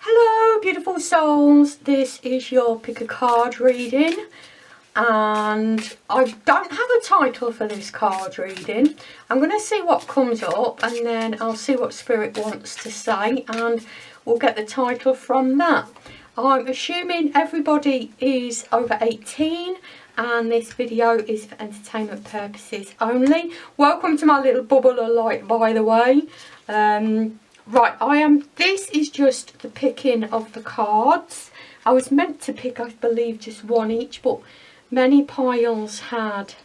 Hello beautiful souls, this is your pick a card reading and I don't have a title for this card reading. I'm going to see what comes up and then I'll see what Spirit wants to say and we'll get the title from that. I'm assuming everybody is over 18 and this video is for entertainment purposes only. Welcome to my little bubble of light, by the way. Right, this is just the picking of the cards. I was meant to pick, I believe, just one each, but many piles had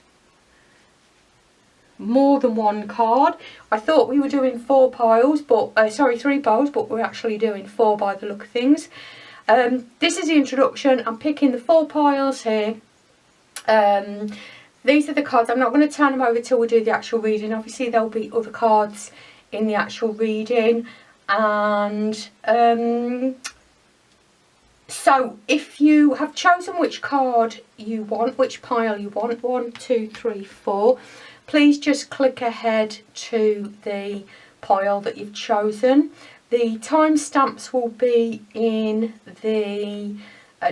more than one card. I thought we were doing 3 piles, but we're actually doing 4 by the look of things. This is the introduction. I'm picking the 4 piles here. These are the cards. I'm not going to turn them over till we do the actual reading. Obviously there'll be other cards in the actual reading, and so if you have chosen which card you want, which pile you want, 1, 2, 3, 4, please just click ahead to the pile that you've chosen. The timestamps will be in the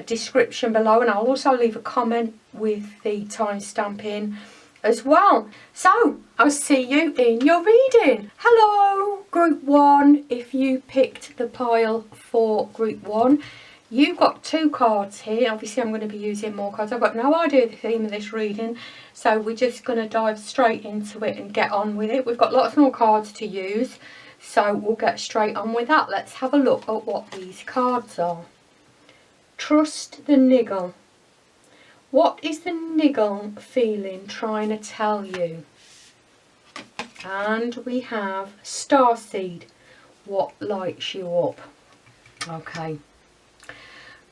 description below, and I'll also leave a comment with the timestamp in as well. So I'll see you in your reading. Hello group 1, if you picked the pile for group 1, you've got 2 cards here. Obviously I'm going to be using more cards. I've got no idea the theme of this reading, so we're just going to dive straight into it and get on with it. We've got lots more cards to use, so we'll get straight on with that. Let's have a look at what these cards are. Trust the niggle. What is the niggle feeling trying to tell you? And we have Starseed. What lights you up? Okay.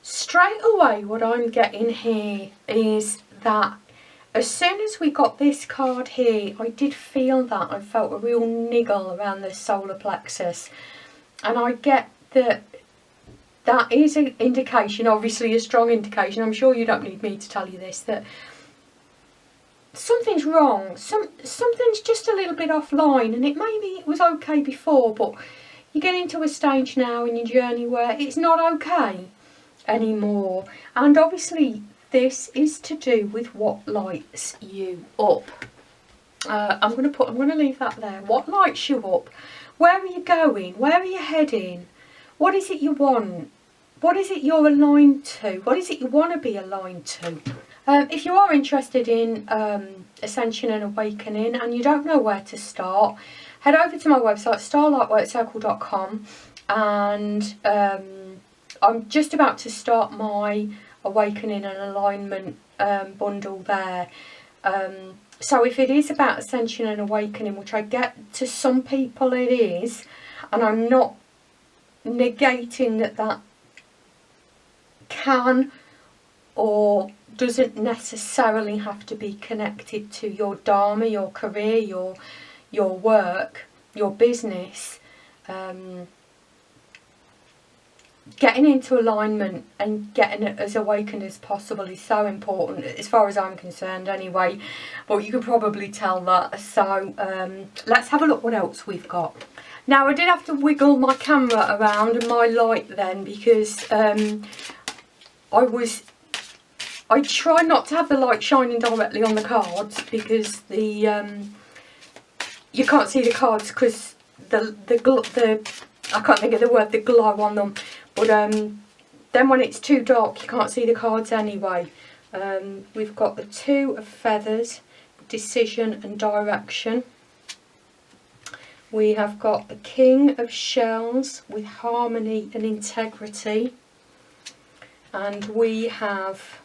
Straight away what I'm getting here is that as soon as we got this card here, I did feel that. I felt a real niggle around the solar plexus. And I get that that is an indication, obviously a strong indication, I'm sure you don't need me to tell you this, that something's wrong, something's just a little bit offline, and maybe it was okay before, but you're getting to a stage now in your journey where it's not okay anymore. And obviously this is to do with what lights you up. I'm going to leave that there. What lights you up? Where are you going? Where are you heading? What is it you want? What is it you're aligned to? What is it you want to be aligned to? If you are interested in Ascension and Awakening and you don't know where to start, head over to my website, starlightworkcircle.com, and I'm just about to start my Awakening and Alignment bundle there. So if it is about Ascension and Awakening, which I get to some people it is, and I'm not negating that can or doesn't necessarily have to be connected to your dharma, your career, your work, your business. Getting into alignment and getting it as awakened as possible is so important, as far as I'm concerned anyway. Well, you can probably tell that. So let's have a look what else we've got. Now, I did have to wiggle my camera around and my light then, because I try not to have the light shining directly on the cards, because you can't see the cards because the I can't think of the word, the glow on them. But then when it's too dark you can't see the cards anyway. We've got the 2 of feathers, decision and direction. We have got the King of Shells with harmony and integrity. And we have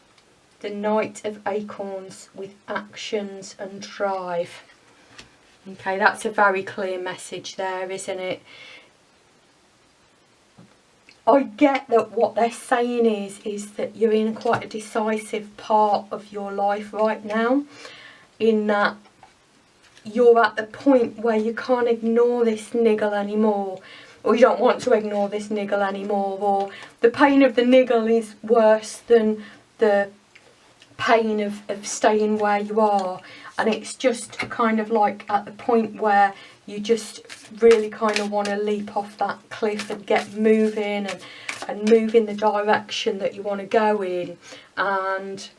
the Knight of Acorns with actions and drive. Okay, that's a very clear message there, isn't it? I get that what they're saying is that you're in quite a decisive part of your life right now, in that you're at the point where you can't ignore this niggle anymore, or you don't want to ignore this niggle anymore, or the pain of the niggle is worse than the pain of staying where you are, and it's just kind of like at the point where you just really kind of want to leap off that cliff and get moving and move in the direction that you want to go in, and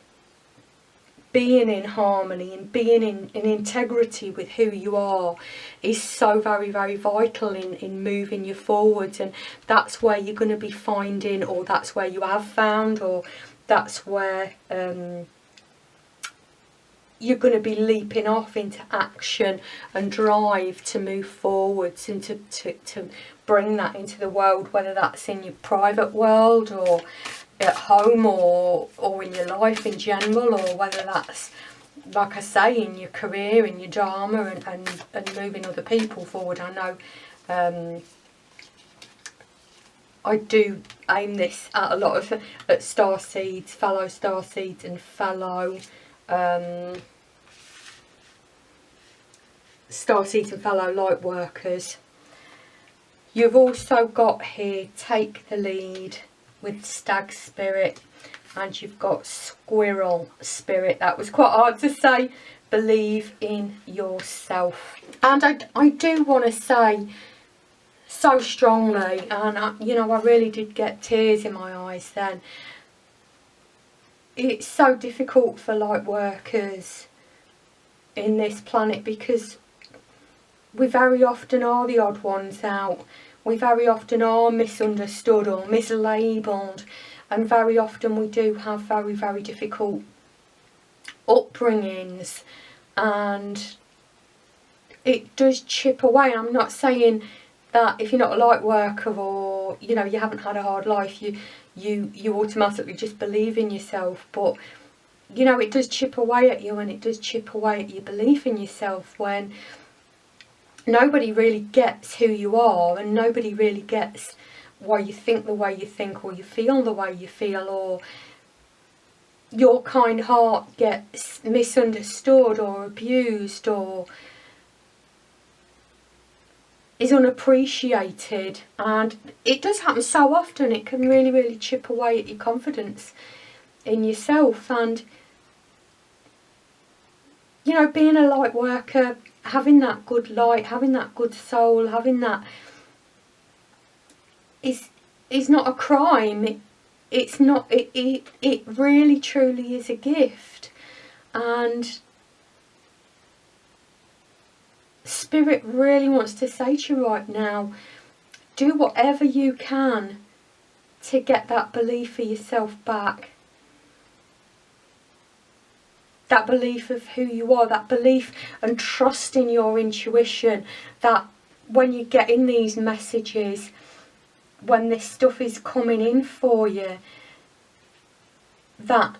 being in harmony and being in integrity with who you are is so very, very vital in moving you forwards. And that's where you're going to be finding, or that's where you have found, or that's where you're going to be leaping off into action and drive to move forwards and to bring that into the world, whether that's in your private world or at home or in your life in general, or whether that's, like I say, in your career, in your dharma, and moving other people forward. I know I do aim this at a lot of at Starseeds, fellow Starseeds and fellow Starseeds and fellow Lightworkers. You've also got here Take the Lead with Stag Spirit, and you've got Squirrel Spirit. That was quite hard to say. Believe in yourself. And I do want to say so strongly, and I really did get tears in my eyes then, it's so difficult for Lightworkers in this planet, because we very often are the odd ones out. We very often are misunderstood or mislabelled, and very often we do have very, very difficult upbringings, and it does chip away. I'm not saying that if you're not a light worker, or you haven't had a hard life, you automatically just believe in yourself, but it does chip away at you, and it does chip away at your belief in yourself when nobody really gets who you are, and nobody really gets why you think the way you think, or you feel the way you feel, or your kind heart gets misunderstood or abused or is unappreciated. And it does happen so often. It can really, really chip away at your confidence in yourself. And being a light worker, having that good light, having that good soul, having that is not a crime. It's not. It really truly is a gift. And Spirit really wants to say to you right now, do whatever you can to get that belief for yourself back. That belief of who you are, that belief and trust in your intuition, that when you're getting these messages, when this stuff is coming in for you, that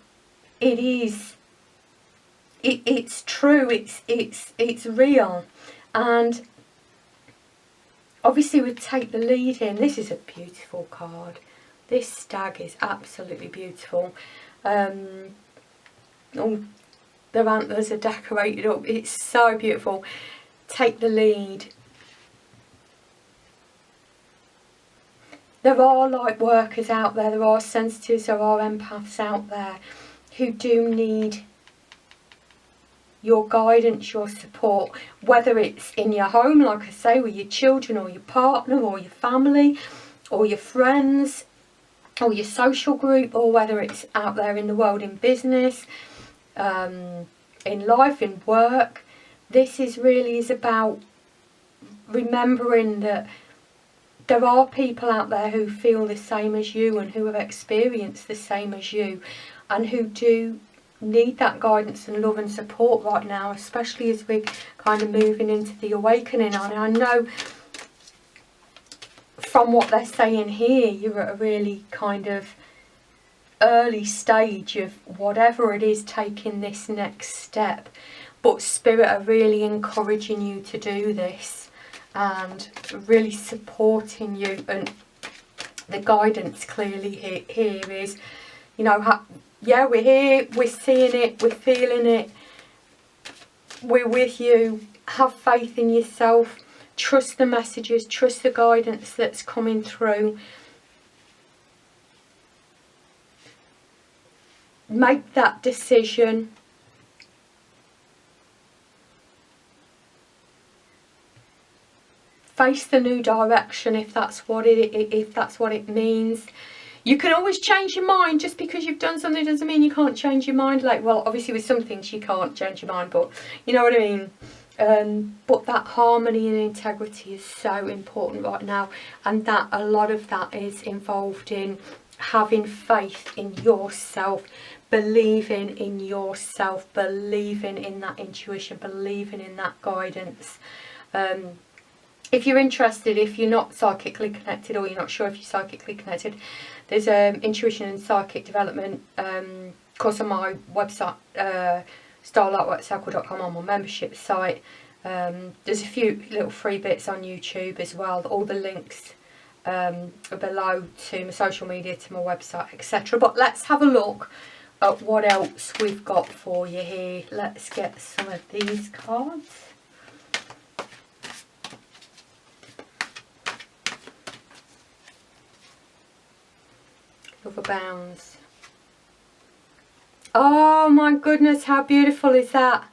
it's true, it's real. And obviously we take the lead in. This is a beautiful card. This stag is absolutely beautiful. Their antlers are decorated up. It's so beautiful. Take the lead. There are light workers out there. There are sensitives. There are empaths out there who do need your guidance, your support, whether it's in your home, like I say, with your children or your partner or your family or your friends or your social group, or whether it's out there in the world in business, in life, in work. This is about remembering that there are people out there who feel the same as you and who have experienced the same as you, and who do need that guidance and love and support right now, especially as we're kind of moving into the awakening. And I know from what they're saying here, you're at a really kind of early stage of whatever it is, taking this next step, but Spirit are really encouraging you to do this and really supporting you. And the guidance clearly here is, yeah, we're here, we're seeing it, we're feeling it, we're with you. Have faith in yourself, trust the messages, trust the guidance that's coming through. Make that decision. Face the new direction if that's what it means. You can always change your mind. Just because you've done something doesn't mean you can't change your mind. Like, well, obviously with some things you can't change your mind, but you know what I mean. But that harmony and integrity is so important right now, and that a lot of that is involved in having faith in yourself, believing in yourself, believing in that intuition, believing in that guidance. If you're interested, if you're not psychically connected, or you're not sure if you're psychically connected, there's intuition and psychic development course on my website, starlightworkcircle.com, on my membership site. There's a few little free bits on YouTube as well. All the links are below to my social media, to my website, etc. But let's have a look at what else we've got for you here. Let's get some of these cards. Love abounds. Oh my goodness, how beautiful is that?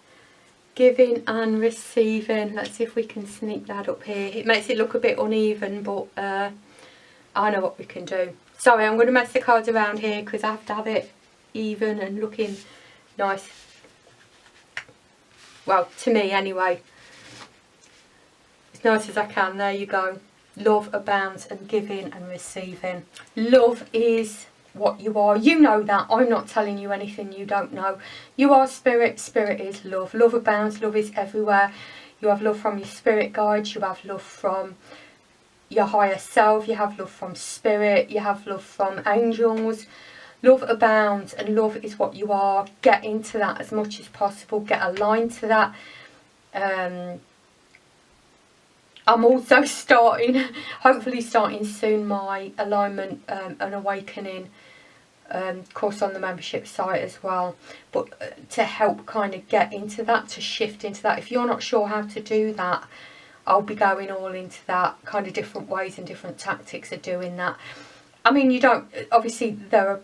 Giving and receiving. Let's see if we can sneak that up here. It makes it look a bit uneven, but I know what we can do. Sorry, I'm going to mess the cards around here because I have to have it even and looking nice. Well, to me anyway. As nice as I can. There you go. Love abounds and giving and receiving. Love is what you are. You know that. I'm not telling you anything you don't know. You are spirit. Spirit is love. Love abounds. Love is everywhere. You have love from your spirit guides. You have love from your higher self. You have love from spirit. You have love from angels. Love abounds, and love is what you are. Get into that as much as possible. Get aligned to that. I'm also hopefully starting soon, my alignment and awakening course on the membership site as well. But to help kind of get into that, to shift into that. If you're not sure how to do that, I'll be going all into that, kind of different ways and different tactics of doing that. I mean, you don't, obviously there are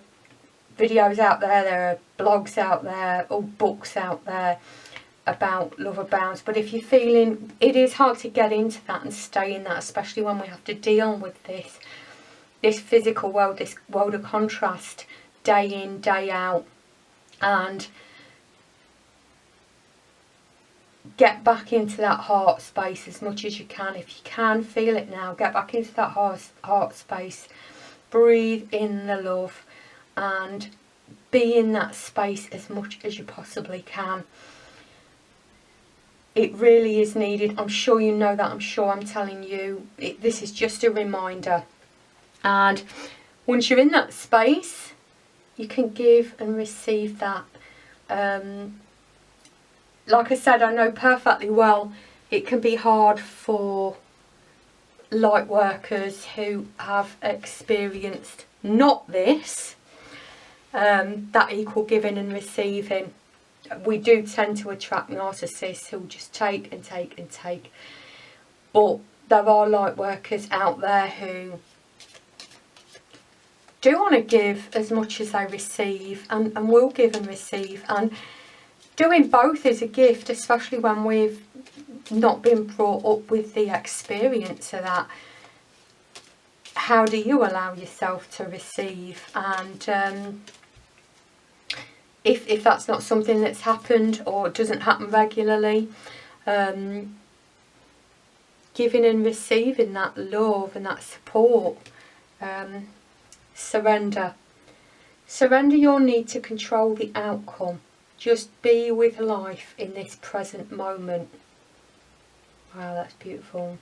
videos out there are blogs out there, or books out there about love abounds, but if you're feeling it is hard to get into that and stay in that, especially when we have to deal with this physical world, this world of contrast, day in, day out, and get back into that heart space as much as you can. If you can feel it now, get back into that heart space, breathe in the love and be in that space as much as you possibly can. It really is needed. I'm sure you know that. I'm sure I'm telling you. This is just a reminder. And once you're in that space, you can give and receive that. Like I said, I know perfectly well it can be hard for light workers who have experienced not this, that equal giving and receiving. We do tend to attract narcissists who just take and take and take. But there are light workers out there who do want to give as much as they receive, and will give and receive. And doing both is a gift, especially when we've not been brought up with the experience of that. How do you allow yourself to receive? And if that's not something that's happened or doesn't happen regularly, giving and receiving that love and that support. Surrender your need to control the outcome. Just be with life in this present moment. Wow, that's beautiful.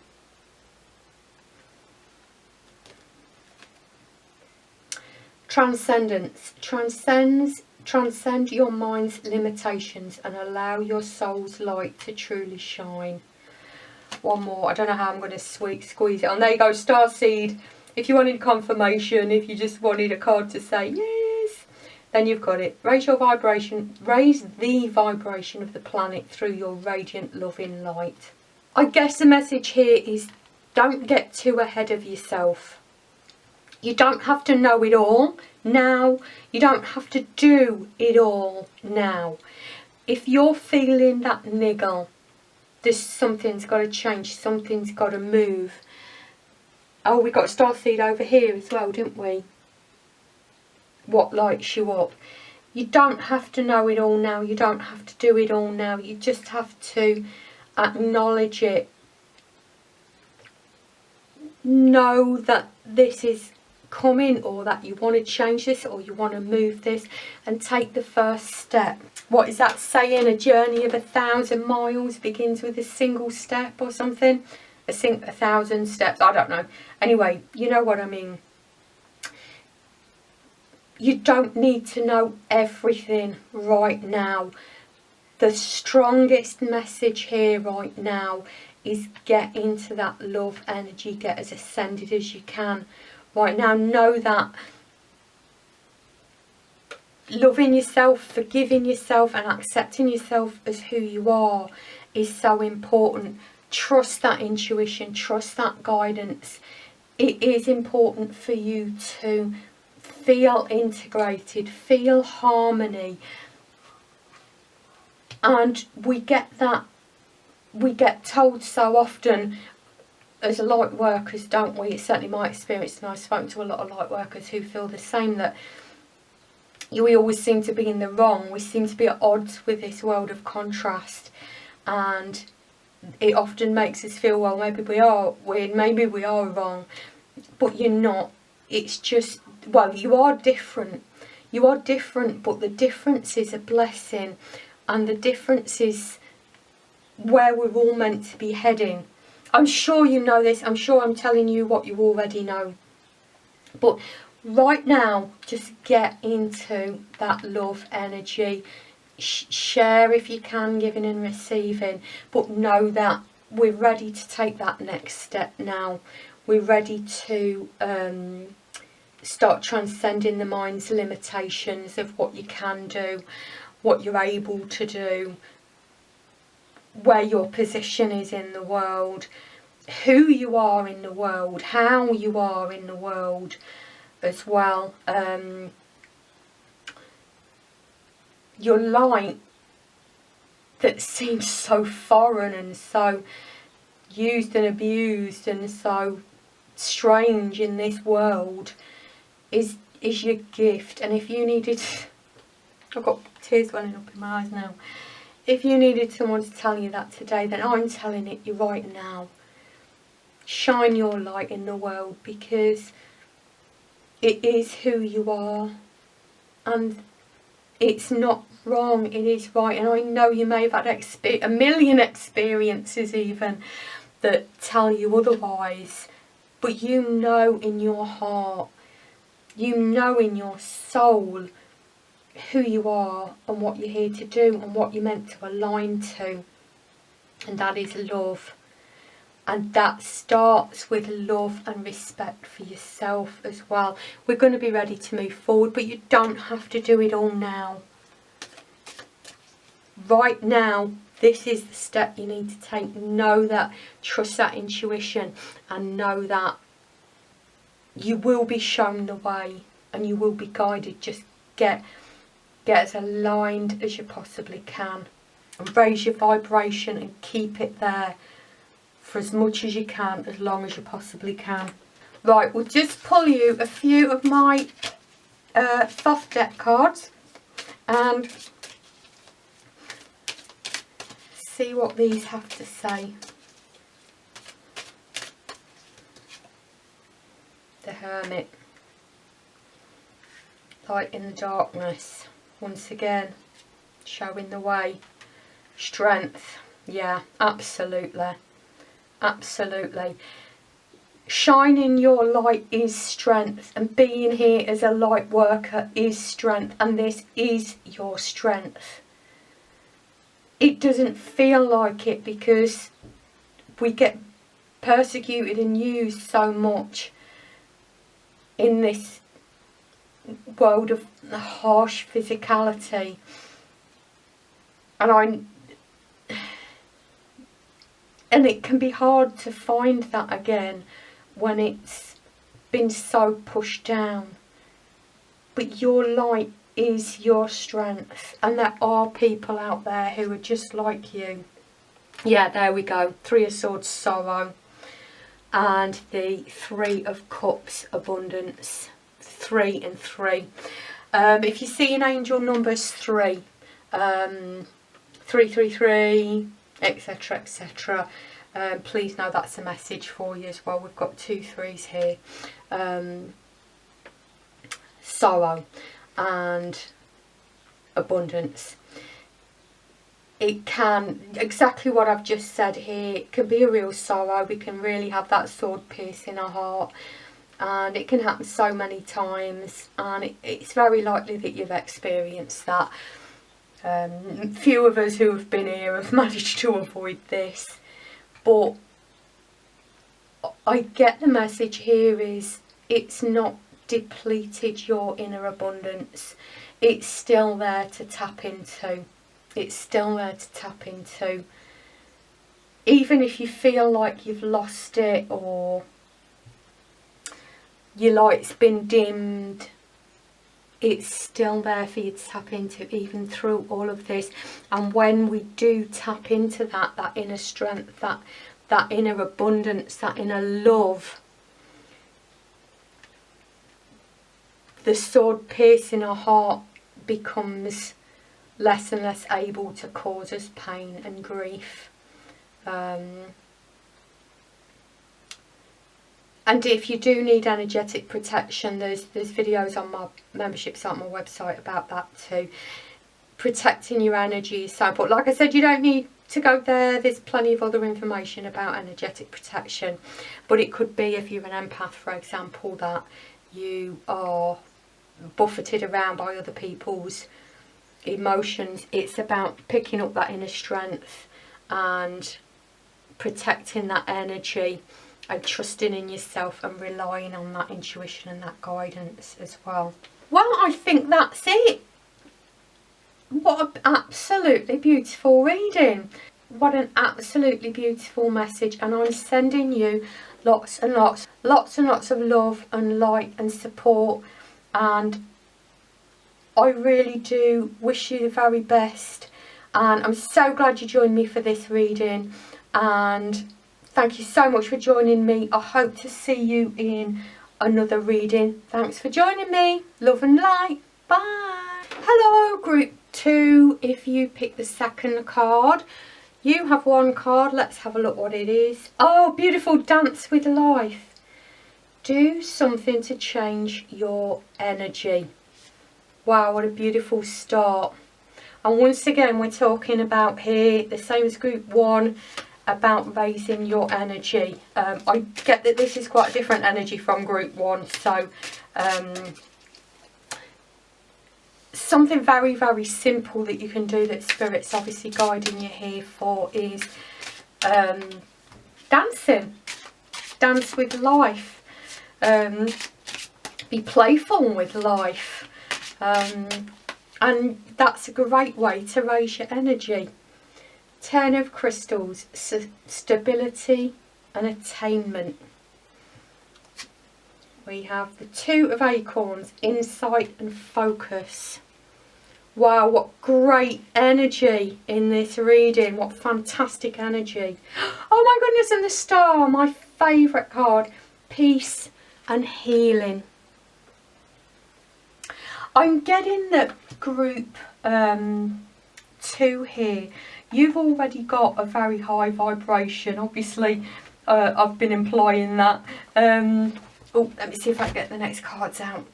Transcendence. Transcend your mind's limitations and allow your soul's light to truly shine. One more. I don't know how I'm going to squeeze it on. There you go, Starseed. If you wanted confirmation, if you just wanted a card to say yes, then you've got it. Raise your vibration. Raise the vibration of the planet through your radiant, loving light. I guess the message here is don't get too ahead of yourself. You don't have to know it all now. You don't have to do it all now. If you're feeling that niggle, something's got to change, something's got to move. Oh, we got Starseed over here as well, didn't we? what lights you up. You don't have to know it all now. You don't have to do it all now. You just have to acknowledge it. Know that this is coming, or that you want to change this, or you want to move this, and take the first step. What is that saying? A journey of 1,000 miles begins with a single step, or something. 1,000 steps. I don't know. Anyway, you know what I mean. You don't need to know everything right now. The strongest message here right now is get into that love energy. Get as ascended as you can. Right now, know that loving yourself, forgiving yourself and accepting yourself as who you are is so important. Trust that intuition. Trust that guidance. It is important for you to feel integrated, feel harmony. And we get told so often as light workers, don't we? It's certainly my experience, and I've spoken to a lot of light workers who feel the same, that we always seem to be in the wrong. We seem to be at odds with this world of contrast, and it often makes us feel, well, maybe we are weird, maybe we are wrong, but you're not. It's just, well, you are different. You are different, but the difference is a blessing, and the difference is where we're all meant to be heading. I'm sure you know this. I'm sure I'm telling you what you already know. But right now, just get into that love energy. Share if you can, giving and receiving. But know that we're ready to take that next step now. We're ready to start transcending the mind's limitations of what you can do, what you're able to do, where your position is in the world, who you are in the world, how you are in the world as well. Your light that seems so foreign and so used and abused and so strange in this world is your gift. And if you needed, I've got tears welling up in my eyes now. If you needed someone to tell you that today, then I'm telling it you right now. Shine your light in the world, because it is who you are, and it's not wrong, it is right. And I know you may have had a million experiences even that tell you otherwise, but you know in your heart, you know in your soul who you are and what you're here to do and what you're meant to align to, and that is love. And that starts with love and respect for yourself as well. We're going to be ready to move forward, but you don't have to do it all now. Right now, this is the step you need to take. Know that, trust that intuition, and know that you will be shown the way and you will be guided. Just get as aligned as you possibly can, and raise your vibration and keep it there for as much as you can, as long as you possibly can. Right, we'll just pull you a few of my Thoth deck cards and see what these have to say. The Hermit. Light in the darkness. Once again, showing the way. Strength. Yeah, absolutely. Absolutely. Shining your light is strength, and being here as a light worker is strength, and this is your strength. It doesn't feel like it because we get persecuted and used so much in this world of harsh physicality, and it can be hard to find that again when it's been so pushed down. But your light is your strength, and there are people out there who are just like you. Yeah, there we go. 3 of Swords, sorrow, and the 3 of Cups, abundance. 3 and 3. If you see an angel numbers 3, 333, etc, etc, please know that's a message for you as well. We've got 2 3s here. Sorrow and abundance. It can, exactly what I've just said here, it can be a real sorrow. We can really have that sword piercing our heart, and it can happen so many times, and it's very likely that you've experienced that. Few of us who have been here have managed to avoid this, but I get the message here is it's not depleted your inner abundance. It's still there to tap into. It's still there to tap into. Even if you feel like you've lost it, or your light's been dimmed, it's still there for you to tap into, even through all of this. And when we do tap into that inner strength, that inner abundance, that inner love, the sword piercing our heart becomes less and less able to cause us pain and grief. And if you do need energetic protection, there's videos on my membership site, on my website, about that too. Protecting your energy is so important. Like I said, you don't need to go there. There's plenty of other information about energetic protection. But it could be, if you're an empath, for example, that you are buffeted around by other people's emotions. It's about picking up that inner strength and protecting that energy, and trusting in yourself and relying on that intuition and that guidance as well. Well, I think that's it. What an absolutely beautiful reading. What an absolutely beautiful message. And I'm sending you lots and lots of love and light and support. And I really do wish you the very best. And I'm so glad you joined me for this reading. And thank you so much for joining me. I hope to see you in another reading. Thanks for joining me. Love and light. Bye. Hello, group 2. If you pick the second card, you have 1 card. Let's have a look what it is. Oh, beautiful. Dance with life. Do something to change your energy. Wow, what a beautiful start. And once again, we're talking about here, the same as group 1, about raising your energy. I get that this is quite a different energy from group 1, so something very, very simple that you can do, that Spirit's obviously guiding you here for, is dancing. Dance with life. Be playful with life. And that's a great way to raise your energy. 10 of crystals, stability and attainment. We have the 2 of acorns, insight and focus. Wow, what great energy in this reading. What fantastic energy. Oh my goodness, and the star, my favourite card. Peace and healing. I'm getting that group 2 here. You've already got a very high vibration. Obviously, I've been employing that. Oh, let me see if I can get the next cards out.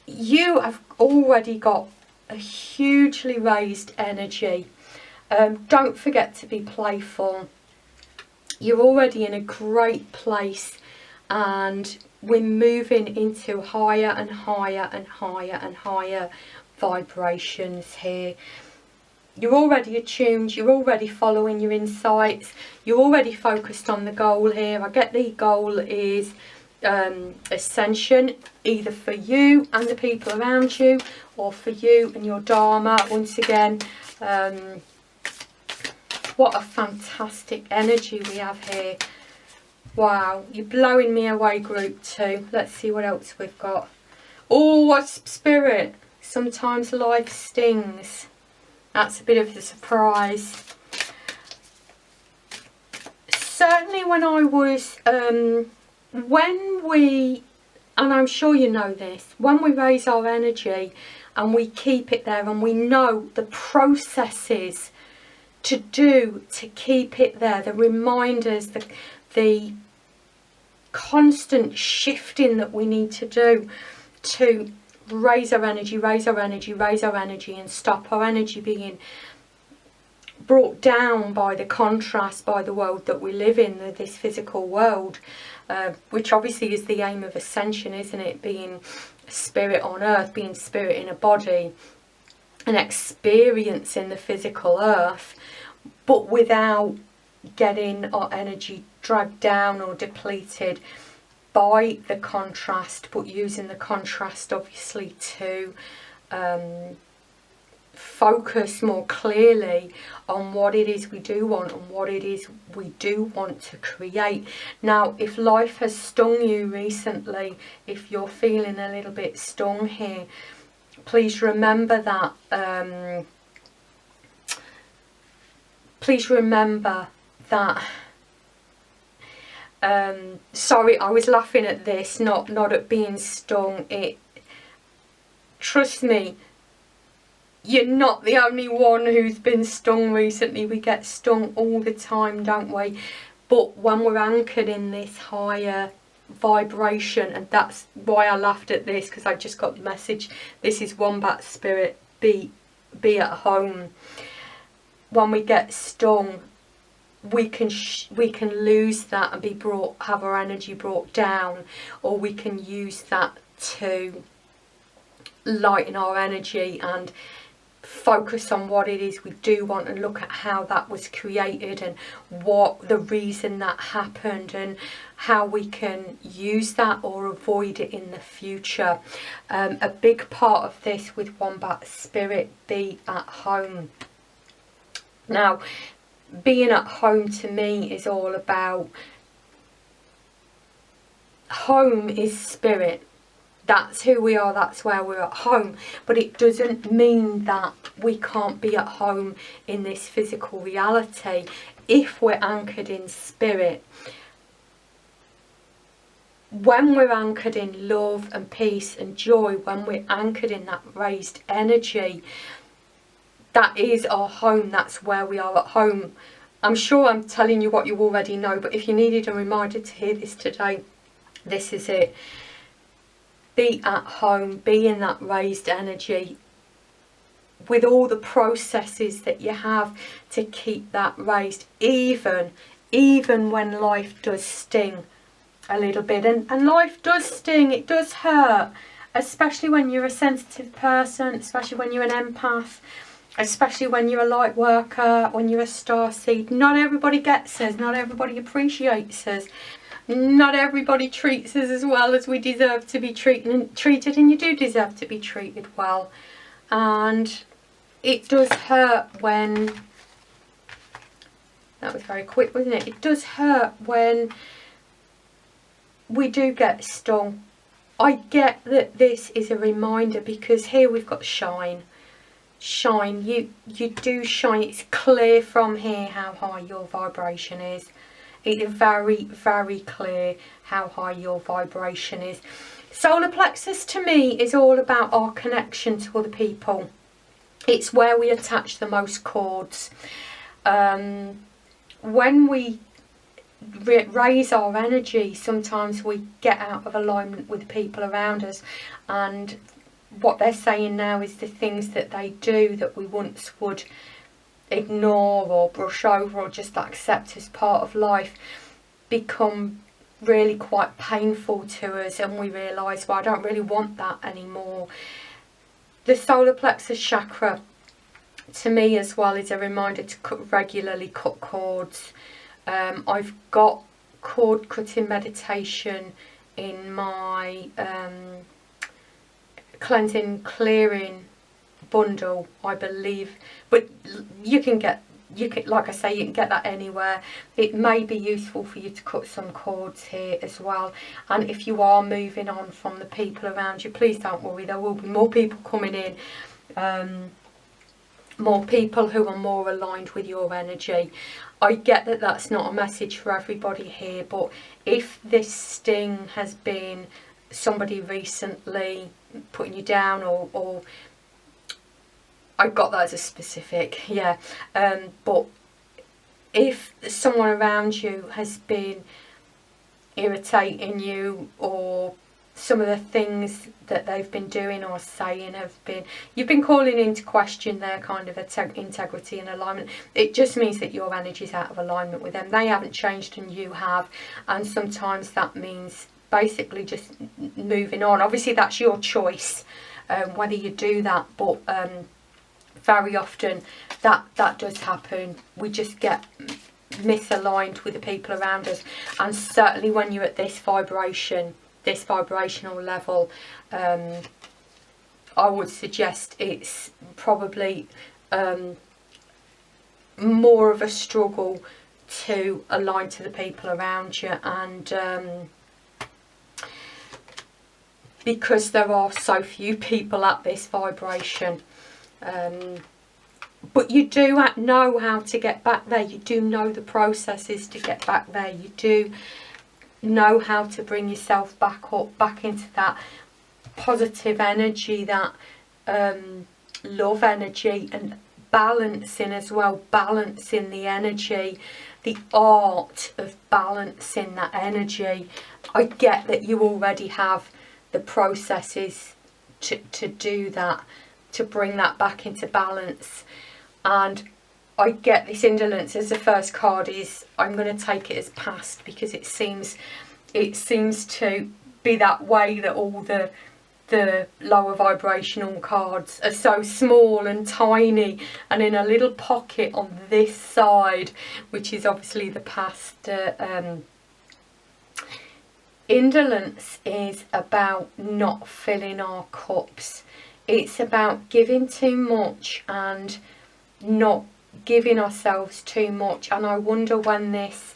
You have already got a hugely raised energy. Don't forget to be playful. You're already in a great place, and we're moving into higher and higher and higher and higher vibrations here. You're already attuned, you're already following your insights, you're already focused on the goal here. I get the goal is ascension, either for you and the people around you, or for you and your Dharma. Once again, what a fantastic energy we have here. Wow, you're blowing me away, group 2. Let's see what else we've got. Oh, what's Spirit? Sometimes life stings. That's a bit of a surprise. Certainly when I was, when we, and I'm sure you know this, when we raise our energy and we keep it there, and we know the processes to do to keep it there, the reminders, the constant shifting that we need to do to raise our energy, raise our energy, raise our energy, and stop our energy being brought down by the contrast, by the world that we live in, this physical world, which obviously is the aim of ascension, isn't it? Being spirit on earth, being spirit in a body, and experiencing the physical earth, but without getting our energy dragged down or depleted by the contrast, but using the contrast obviously to focus more clearly on what it is we do want and what it is we do want to create. Now, if life has stung you recently, if you're feeling a little bit stung here, please remember that sorry, I was laughing at this, not at being stung. Trust me, you're not the only one who's been stung recently. We get stung all the time, don't we? But when we're anchored in this higher vibration, and that's why I laughed at this, because I just got the message, this is Wombat Spirit, be at home. When we get stung, we can lose that and have our energy brought down, or we can use that to lighten our energy and focus on what it is we do want, and look at how that was created and what the reason that happened, and how we can use that or avoid it in the future. A big part of this with Wombat Spirit, be at home. Now, being at home to me is all about, home is spirit. That's who we are, that's where we're at home. But it doesn't mean that we can't be at home in this physical reality if we're anchored in spirit. When we're anchored in love and peace and joy, when we're anchored in that raised energy, that is our home, that's where we are at home. I'm sure I'm telling you what you already know, but if you needed a reminder to hear this today, this is it. Be at home, be in that raised energy with all the processes that you have to keep that raised, even when life does sting a little bit. And life does sting, it does hurt, especially when you're a sensitive person, especially when you're an empath, especially when you're a light worker, when you're a starseed. Not everybody gets us, not everybody appreciates us. Not everybody treats us as well as we deserve to be treated, and you do deserve to be treated well. And it does hurt when, that was very quick, wasn't it? It does hurt when we do get stung. I get that this is a reminder, because here we've got shine. Shine, you do shine. It's clear from here how high your vibration is. It is very, very clear how high your vibration is. Solar plexus to me is all about our connection to other people. It's where we attach the most cords. When we raise our energy, sometimes we get out of alignment with the people around us, and what they're saying now is the things that they do that we once would ignore or brush over or just accept as part of life become really quite painful to us, and we realise, well, I don't really want that anymore. The solar plexus chakra to me as well is a reminder to regularly cut cords. I've got cord cutting meditation in my cleansing clearing bundle, I believe, but you can, like I say, you can get that anywhere. It may be useful for you to cut some cords here as well. And if you are moving on from the people around you, please don't worry, there will be more people coming in, more people who are more aligned with your energy. I get that that's not a message for everybody here, but if this sting has been somebody recently putting you down or I got that as a specific, yeah. But if someone around you has been irritating you, or some of the things that they've been doing or saying you've been calling into question their kind of integrity and alignment, it just means that your energy's out of alignment with them. They haven't changed and you have, and sometimes that means basically just moving on. Obviously that's your choice, whether you do that, but very often that does happen. We just get misaligned with the people around us, and certainly when you're at this vibrational level, I would suggest it's probably more of a struggle to align to the people around you, and because there are so few people at this vibration. But you do know how to get back there. You do know the processes to get back there. You do know how to bring yourself back up, back into that positive energy, that love energy, and balancing as well, balancing the energy, the art of balancing that energy. I get that you already have the processes to do that, to bring that back into balance. And I get this indolence as the first card is, I'm going to take it as past, because it seems to be that way, that all the lower vibrational cards are so small and tiny and in a little pocket on this side, which is obviously the past. Indolence is about not filling our cups. It's about giving too much and not giving ourselves too much. And I wonder when this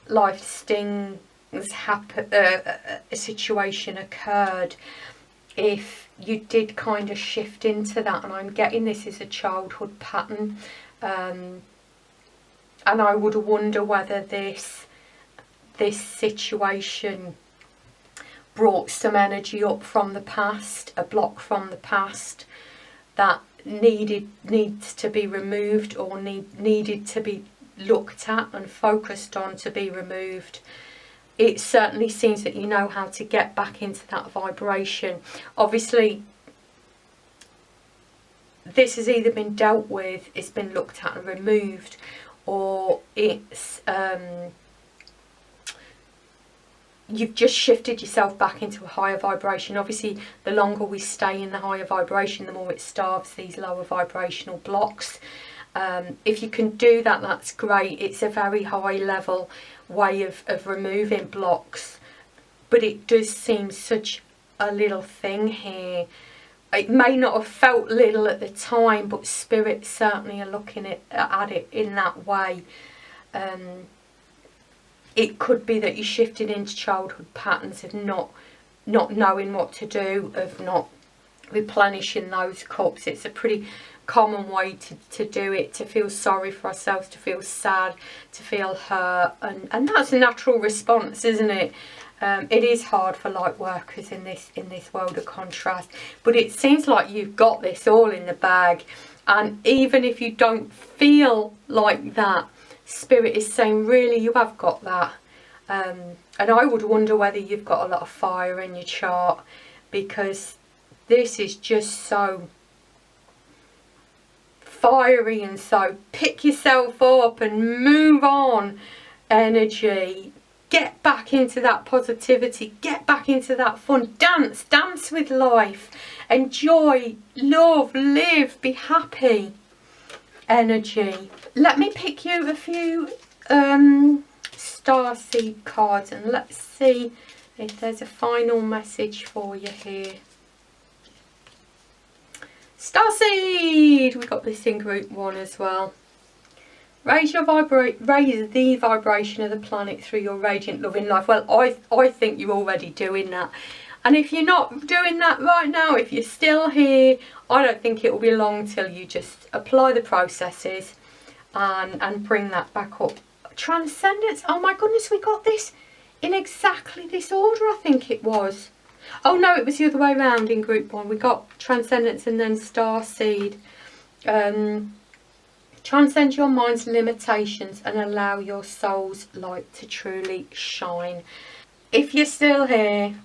life stings situation occurred, if you did kind of shift into that. And I'm getting this as a childhood pattern, and I would wonder whether this situation brought some energy up from the past, a block from the past that needs to be removed, or needed to be looked at and focused on to be removed. It certainly seems that you know how to get back into that vibration. Obviously this has either been dealt with, it's been looked at and removed, or it's you've just shifted yourself back into a higher vibration. Obviously the longer we stay in the higher vibration, the more it starves these lower vibrational blocks. If you can do that, that's great. It's a very high level way of removing blocks, but it does seem such a little thing here. It may not have felt little at the time, but spirits certainly are looking at it in that way. It could be that you shifted into childhood patterns of not knowing what to do, of not replenishing those cups. It's a pretty common way to do it, to feel sorry for ourselves, to feel sad, to feel hurt, and that's a natural response, isn't it? It is hard for light workers in this world of contrast, but it seems like you've got this all in the bag. And even if you don't feel like that, Spirit is saying really you have got that. And I would wonder whether you've got a lot of fire in your chart, because this is just so fiery and so pick yourself up and move on energy. Get back into that positivity, get back into that fun, dance with life, enjoy, love, live, be happy energy. Let me pick you a few starseed cards, and let's see if there's a final message for you here. Starseed, we got this in group 1 as well. Raise the vibration of the planet through your radiant loving life. Well, I think you're already doing that. And if you're not doing that right now, if you're still here, I don't think it will be long till you just apply the processes and bring that back up. Transcendence, oh my goodness, we got this in exactly this order, I think it was. Oh no, it was the other way around in group 1. We got Transcendence and then Starseed. Transcend your mind's limitations and allow your soul's light to truly shine. If you're still here,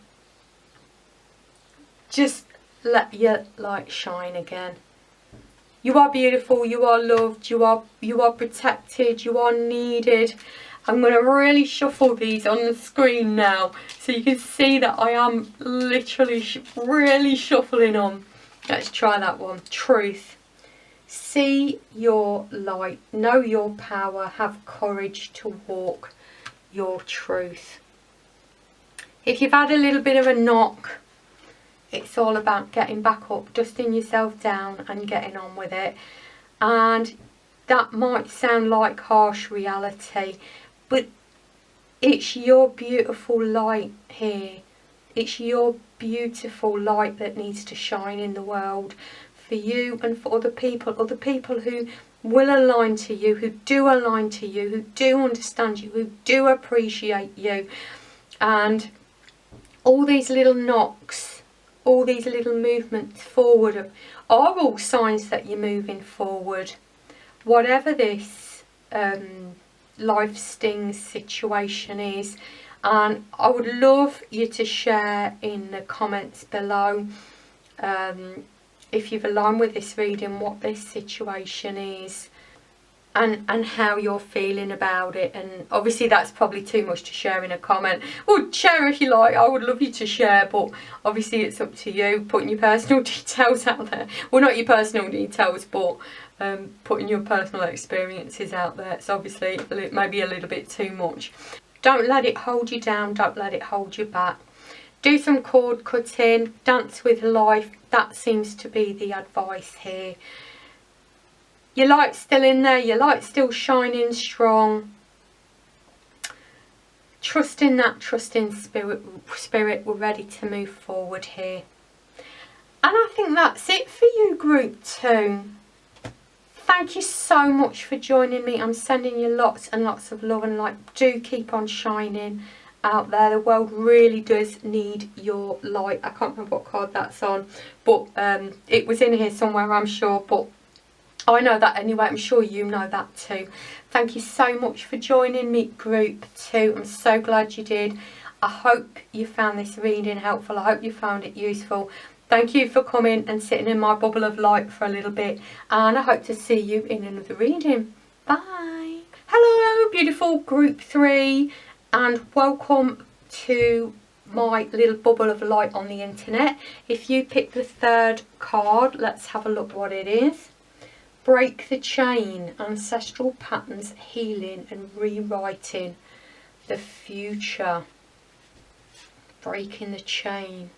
just let your light shine again. You are beautiful, you are loved, you are protected, you are needed. I'm going to really shuffle these on the screen now so you can see that I am literally really shuffling on. Let's try that one. Truth. See your light, know your power, have courage to walk your truth. If you've had a little bit of a knock, it's all about getting back up, dusting yourself down and getting on with it. And that might sound like harsh reality, but it's your beautiful light here. It's your beautiful light that needs to shine in the world for you and for other people who will align to you, who do align to you, who do understand you, who do appreciate you. And all these little knocks, all these little movements forward are all signs that you're moving forward. Whatever this life stings situation is, and I would love you to share in the comments below if you've aligned with this reading, what this situation is and how you're feeling about it. And obviously that's probably too much to share in a comment. Well, share if you like, I would love you to share, but obviously it's up to you, putting your personal details out there. Well, not your personal details, but putting your personal experiences out there. It's obviously maybe a little bit too much. Don't let it hold you down, don't let it hold you back. Do some cord cutting, dance with life. That seems to be the advice here. Your light's still in there, your light's still shining strong. Trust in that, trust in spirit. We're ready to move forward here. And I think that's it for you, group 2. Thank you so much for joining me. I'm sending you lots and lots of love and light. Do keep on shining out there. The world really does need your light. I can't remember what card that's on, but it was in here somewhere, I'm sure, but I know that anyway. I'm sure you know that too. Thank you so much for joining me, group 2. I'm so glad you did. I hope you found this reading helpful. I hope you found it useful. Thank you for coming and sitting in my bubble of light for a little bit, and I hope to see you in another reading. Bye. Hello, beautiful group 3, and welcome to my little bubble of light on the internet. If you pick the 3rd card, let's have a look what it is. Break the chain, ancestral patterns, healing and rewriting the future. Breaking the chain,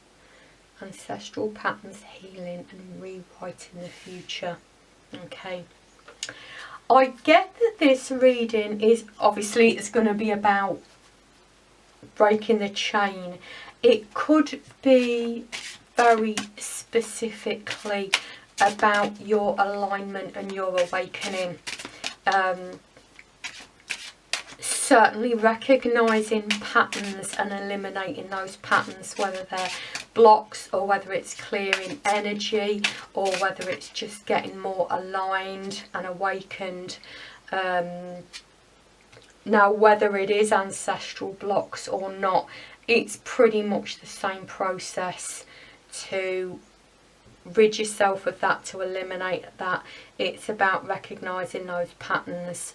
ancestral patterns, healing and rewriting the future. Okay. I get that this reading is obviously it's going to be about breaking the chain. It could be very specifically about your alignment and your awakening. Certainly recognising patterns and eliminating those patterns, whether they're blocks or whether it's clearing energy or whether it's just getting more aligned and awakened. Now, whether it is ancestral blocks or not, it's pretty much the same process to rid yourself of that, to eliminate that. It's about recognising those patterns,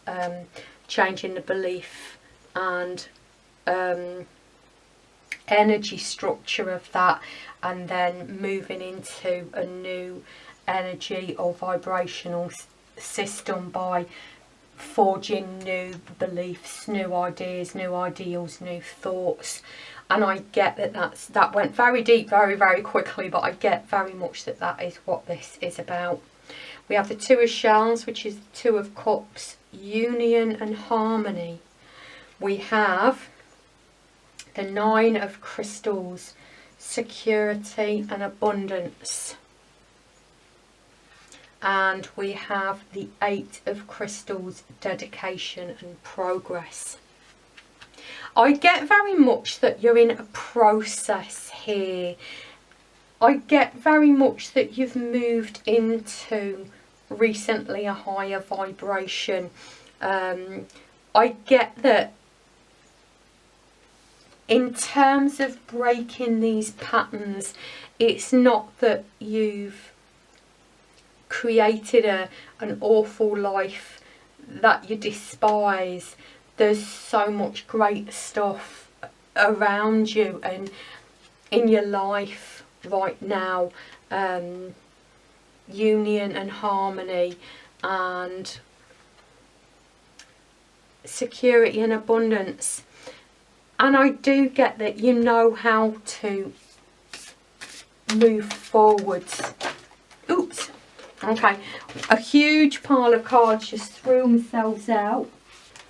changing the belief and energy structure of that, and then moving into a new energy or vibrational system by forging new beliefs, new ideas, new ideals, new thoughts. And I get that went very deep very, very quickly, but I get very much that is what this is about. We have the 2 of Shells, which is the 2 of Cups, union and harmony. We have the 9 of Crystals, security and abundance. And we have the 8 of Crystals, dedication and progress. I get very much that you're in a process here. I get very much that you've moved into recently a higher vibration. I get that in terms of breaking these patterns, it's not that you've created an awful life that you despise. There's so much great stuff around you and in your life right now. Union and harmony and security and abundance. And I do get that you know how to move forwards. Oops. Okay. A huge pile of cards just threw themselves out.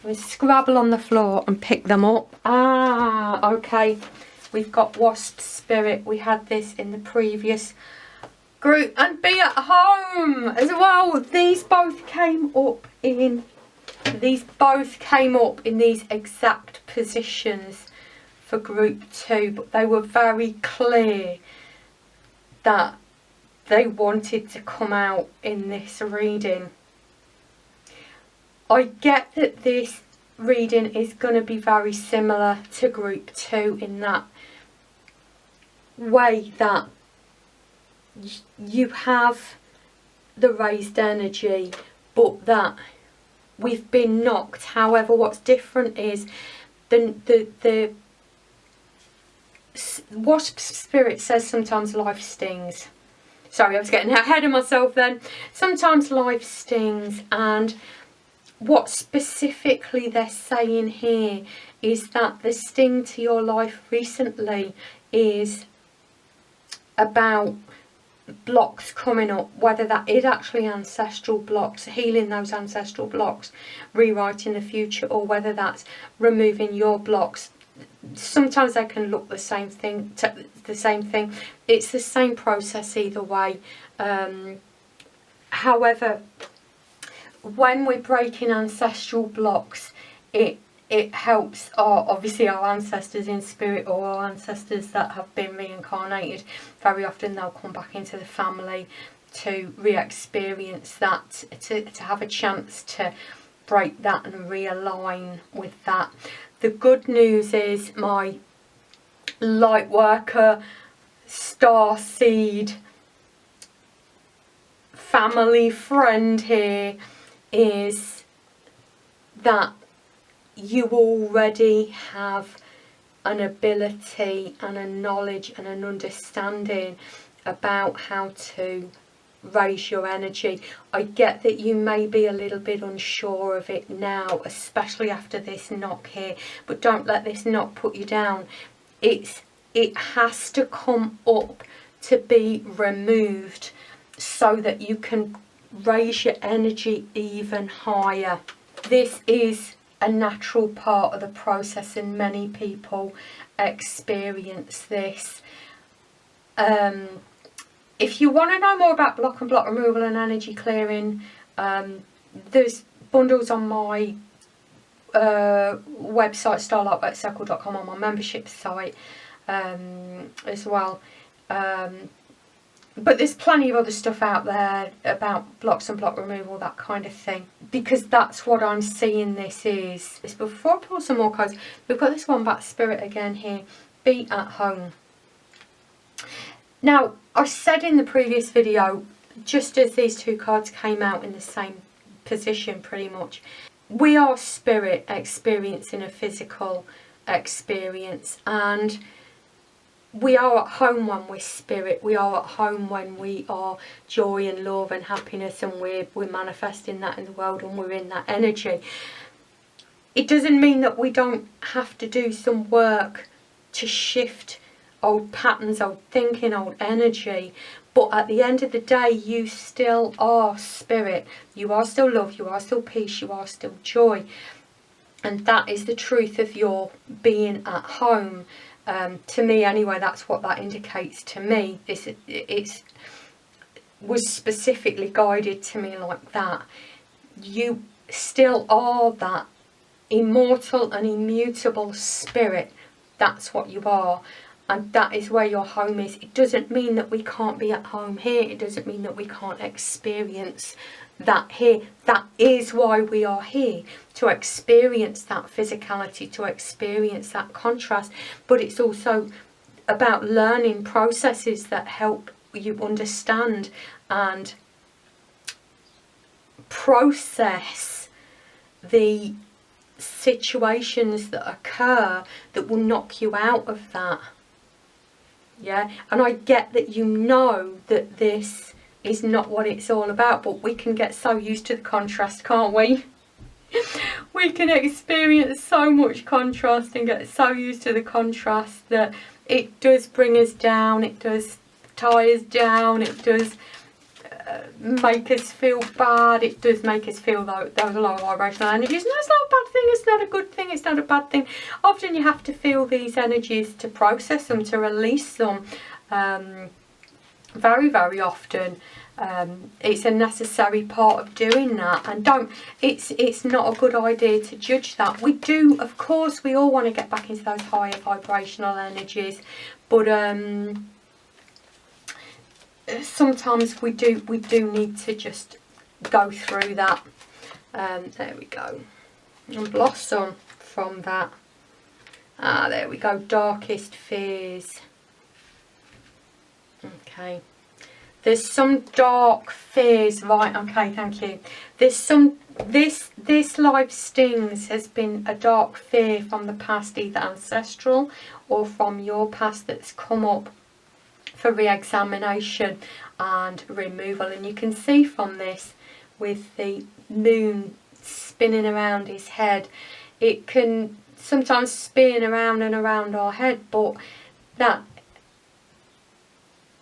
We scrabble on the floor and pick them up. Ah, okay. We've got Wasp Spirit. We had this in the previous group. And Be at Home as well. These both came up in these exact positions for group 2, but they were very clear that they wanted to come out in this reading. I get that this reading is going to be very similar to group 2 in that way, that you have the raised energy, but that we've been knocked. However, what's different is the Wasp Spirit says sometimes life stings. Sorry, I was getting ahead of myself then. Sometimes life stings, and what specifically they're saying here is that the sting to your life recently is about blocks coming up, whether that is actually ancestral blocks, healing those ancestral blocks, rewriting the future, or whether that's removing your blocks. Sometimes they can look the same thing. It's the same process either way. However, when we're breaking ancestral blocks, it helps obviously our ancestors in spirit, or our ancestors that have been reincarnated. Very often they'll come back into the family to re-experience that, to have a chance to break that and realign with that. The good news is my Lightworker Starseed family friend here is that you already have an ability and a knowledge and an understanding about how to raise your energy. I get that you may be a little bit unsure of it now, especially after this knock here, but don't let this knock put you down. It has to come up to be removed so that you can raise your energy even higher. This is a natural part of the process, and many people experience this. If you want to know more about block and block removal and energy clearing, there's bundles on my website, starlightworkcircle.com, on my membership site as well. But there's plenty of other stuff out there about blocks and block removal, that kind of thing, because that's what I'm seeing this is. Before I pull some more cards, we've got this one back, Spirit again here, Be at Home. Now, I said in the previous video, just as these two cards came out in the same position pretty much, we are spirit experiencing a physical experience, and we are at home when we're spirit. We are at home when we are joy and love and happiness, and we're manifesting that in the world, and we're in that energy. It doesn't mean that we don't have to do some work to shift old patterns, old thinking, old energy, but at the end of the day, you still are spirit. You are still love, you are still peace, you are still joy, and that is the truth of your being at home. To me anyway, that's what that indicates to me. It was specifically guided to me like that. You still are that immortal and immutable spirit. That's what you are. and that is where your home is. It doesn't mean that we can't be at home here. It doesn't mean that we can't experience that here. That is why we are here, to experience that physicality, to experience that contrast. But it's also about learning processes that help you understand and process the situations that occur that will knock you out of that. Yeah, and I get that you know that this is not what it's all about, but we can get so used to the contrast, can't we? We can experience so much contrast and get so used to the contrast that it does bring us down, it does tie us down, it does make us feel bad, it does make us feel those low vibrational energies. And that's not a bad thing, it's not a good thing, it's not a bad thing. Often you have to feel these energies to process them, to release them. Very, very often it's a necessary part of doing that, and it's not a good idea to judge that. We do, of course, we all want to get back into those higher vibrational energies, but sometimes we do need to just go through that. There we go, and blossom from that. There we go, darkest fears. Okay, there's some dark fears, right? Okay, thank you. There's some, this life stings has been a dark fear from the past, either ancestral or from your past, that's come up for re-examination and removal. And you can see from this, with the moon spinning around his head, it can sometimes spin around and around our head, but that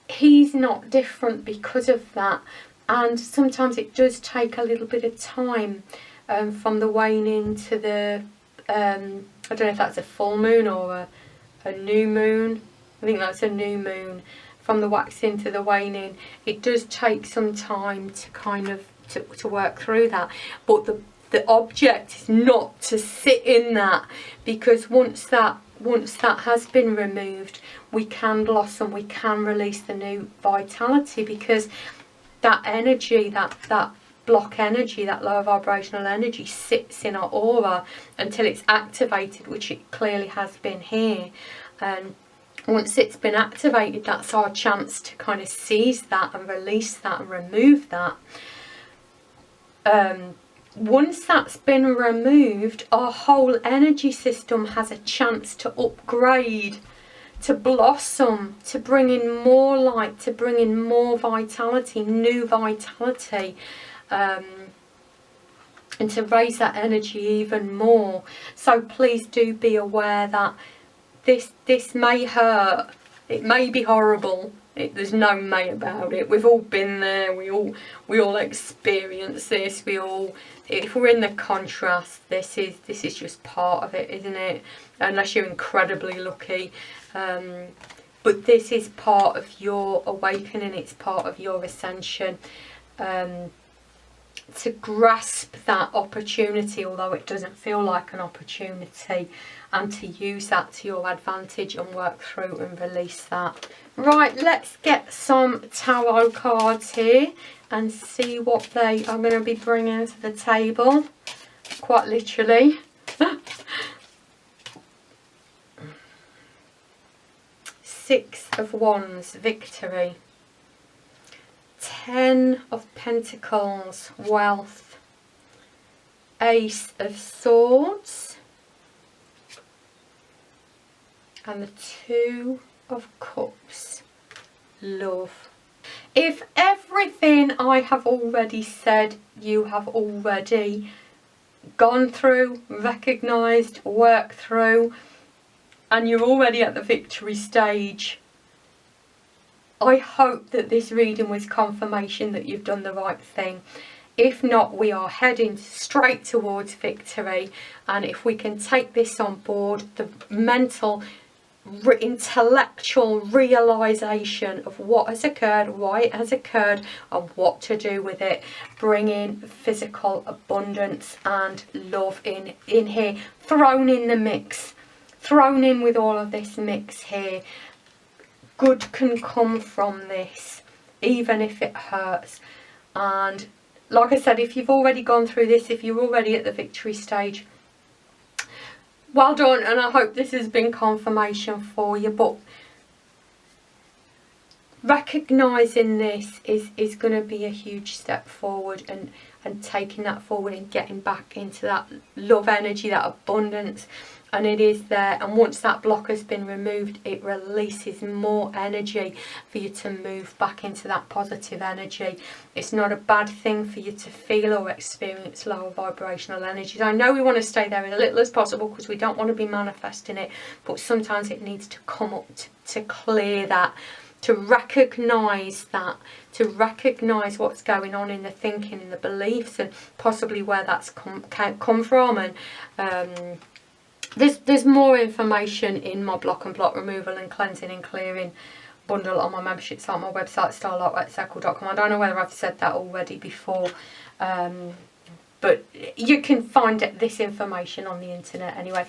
he's not different because of that. And sometimes it does take a little bit of time from the waning to the I don't know if that's a full moon or a new moon. I think that's a new moon. From the waxing to the waning, it does take some time to kind of to work through that. But the object is not to sit in that, because once that has been removed, we can blossom, we can release the new vitality, because that energy, that block energy, that lower vibrational energy, sits in our aura until it's activated, which it clearly has been here. And once it's been activated, that's our chance to kind of seize that and release that and remove that. Once that's been removed, our whole energy system has a chance to upgrade, to blossom, to bring in more light, to bring in more vitality, new vitality, and to raise that energy even more. So please do be aware that this may hurt, it may be horrible. There's no may about it. We've all been there. We all experience this. If we're in the contrast, this is just part of it, isn't it? Unless you're incredibly lucky. But this is part of your awakening. It's part of your ascension. To grasp that opportunity, although it doesn't feel like an opportunity, and to use that to your advantage and work through and release that. Right, let's get some tarot cards here and see what they are going to be bringing to the table, quite literally. Six of Wands, victory. 10 of Pentacles, wealth. Ace of Swords. And the 2 of Cups, love. If everything I have already said you have already gone through, recognised, worked through, and you're already at the victory stage, I hope that this reading was confirmation that you've done the right thing. If not, we are heading straight towards victory, and if we can take this on board, the mental, intellectual realization of what has occurred, why it has occurred, and what to do with it, bring in physical abundance and love in here, thrown in the mix, thrown in with all of this mix here. good can come from this, even if it hurts. And like I said, if you've already gone through this, if you're already at the victory stage, well done, and I hope this has been confirmation for you. But recognising this is going to be a huge step forward, and taking that forward and getting back into that love energy, that abundance. And it is there, and once that block has been removed, it releases more energy for you to move back into that positive energy. It's not a bad thing for you to feel or experience lower vibrational energies. I know we want to stay there as little as possible because we don't want to be manifesting it, but sometimes it needs to come up to clear that, to recognise that, to recognise what's going on in the thinking, in the beliefs, and possibly where that's come from. And there's more information in my block and block removal and cleansing and clearing bundle on my membership site, my website, starlightworkcircle.com. I don't know whether I've said that already before, but you can find this information on the internet anyway.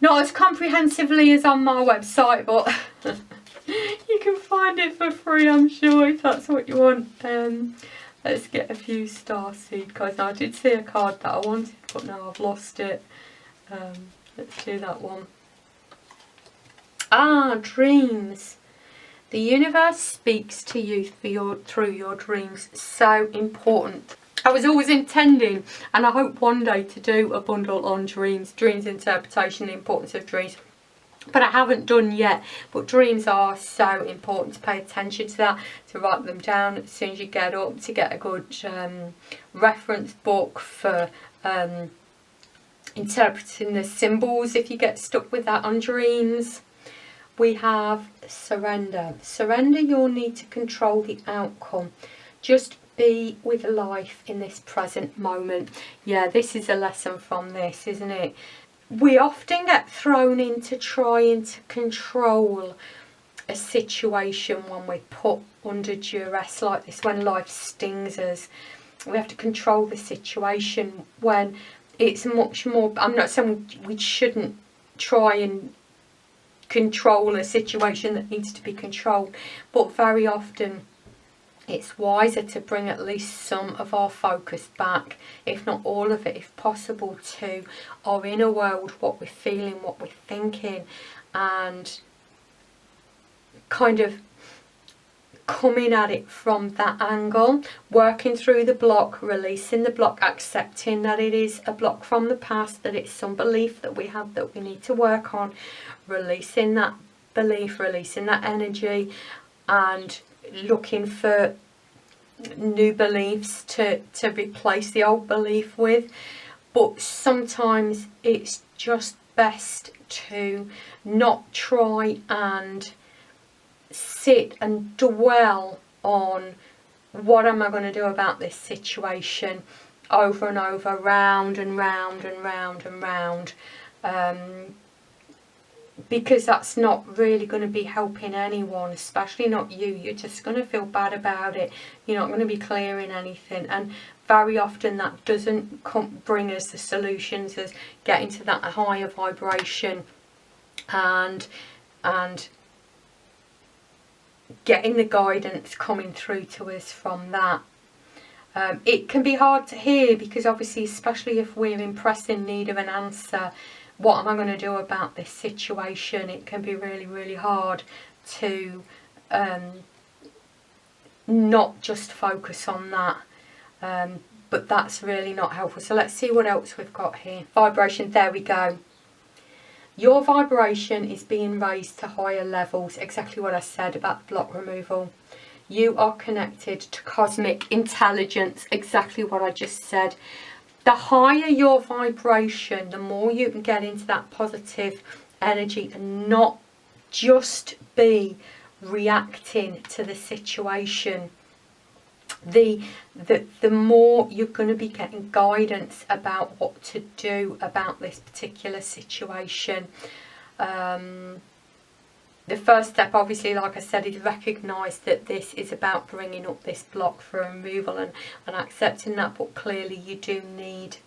Not as comprehensively as on my website, but you can find it for free, I'm sure, if that's what you want. Let's get a few starseed cards. Now, I did see a card that I wanted, but now I've lost it. Let's do that one. Dreams. The universe speaks to you through your dreams. So important. I was always intending, and I hope one day, to do a bundle on dreams interpretation, the importance of dreams. But I haven't done yet. But dreams are so important, to pay attention to that, to write them down as soon as you get up, to get a good reference book for interpreting the symbols if you get stuck with that on dreams. We have surrender. Surrender your need to control the outcome. Just be with life in this present moment. Yeah, this is a lesson from this, isn't it? We often get thrown into trying to control a situation when we're put under duress like this, when life stings us. We have to control the situation when it's much more. I'm not saying we shouldn't try and control a situation that needs to be controlled, but very often it's wiser to bring at least some of our focus back, if not all of it, if possible, to our inner world, what we're feeling, what we're thinking, and kind of coming at it from that angle, working through the block, releasing the block, accepting that it is a block from the past, that it's some belief that we have that we need to work on, releasing that belief, releasing that energy, and looking for new beliefs to replace the old belief with. But sometimes it's just best to not try and sit and dwell on what am I going to do about this situation over and over, round and round and round and round, because that's not really going to be helping anyone, especially not you. You're just going to feel bad about it. You're not going to be clearing anything, and very often that doesn't bring us the solutions as getting to that higher vibration and getting the guidance coming through to us from that. It can be hard to hear because obviously, especially if we're in pressing need of an answer, what am I going to do about this situation? It can be really, really hard to not just focus on that. But that's really not helpful. So let's see what else we've got here. Vibration, there we go. Your vibration is being raised to higher levels. Exactly what I said about block removal. You are connected to cosmic intelligence. Exactly what I just said. The higher your vibration, the more you can get into that positive energy and not just be reacting to the situation. The more you're going to be getting guidance about what to do about this particular situation. The first step, obviously, like I said, is recognise that this is about bringing up this block for removal and accepting that. But clearly you do need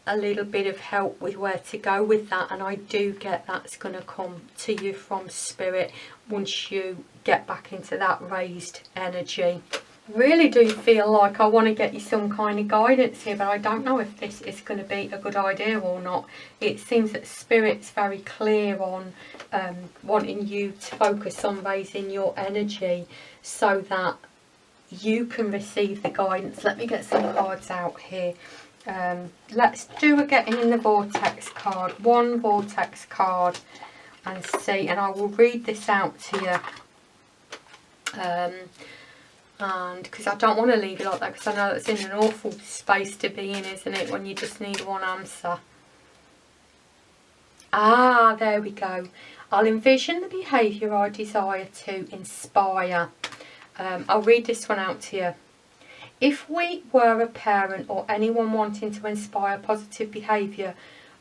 a little bit of help with where to go with that, and I do get that's going to come to you from spirit once you get back into that raised energy. Really do feel like I want to get you some kind of guidance here, but I don't know if this is going to be a good idea or not. It seems that Spirit's very clear on wanting you to focus on raising your energy so that you can receive the guidance. Let me get some cards out here. Let's do a getting in the vortex card. One vortex card and see, and I will read this out to you. And because I don't want to leave it like that, because I know that's in an awful space to be in, isn't it, when you just need one answer. Ah, there we go. I'll envision the behaviour I desire to inspire. I'll read this one out to you. If we were a parent or anyone wanting to inspire positive behaviour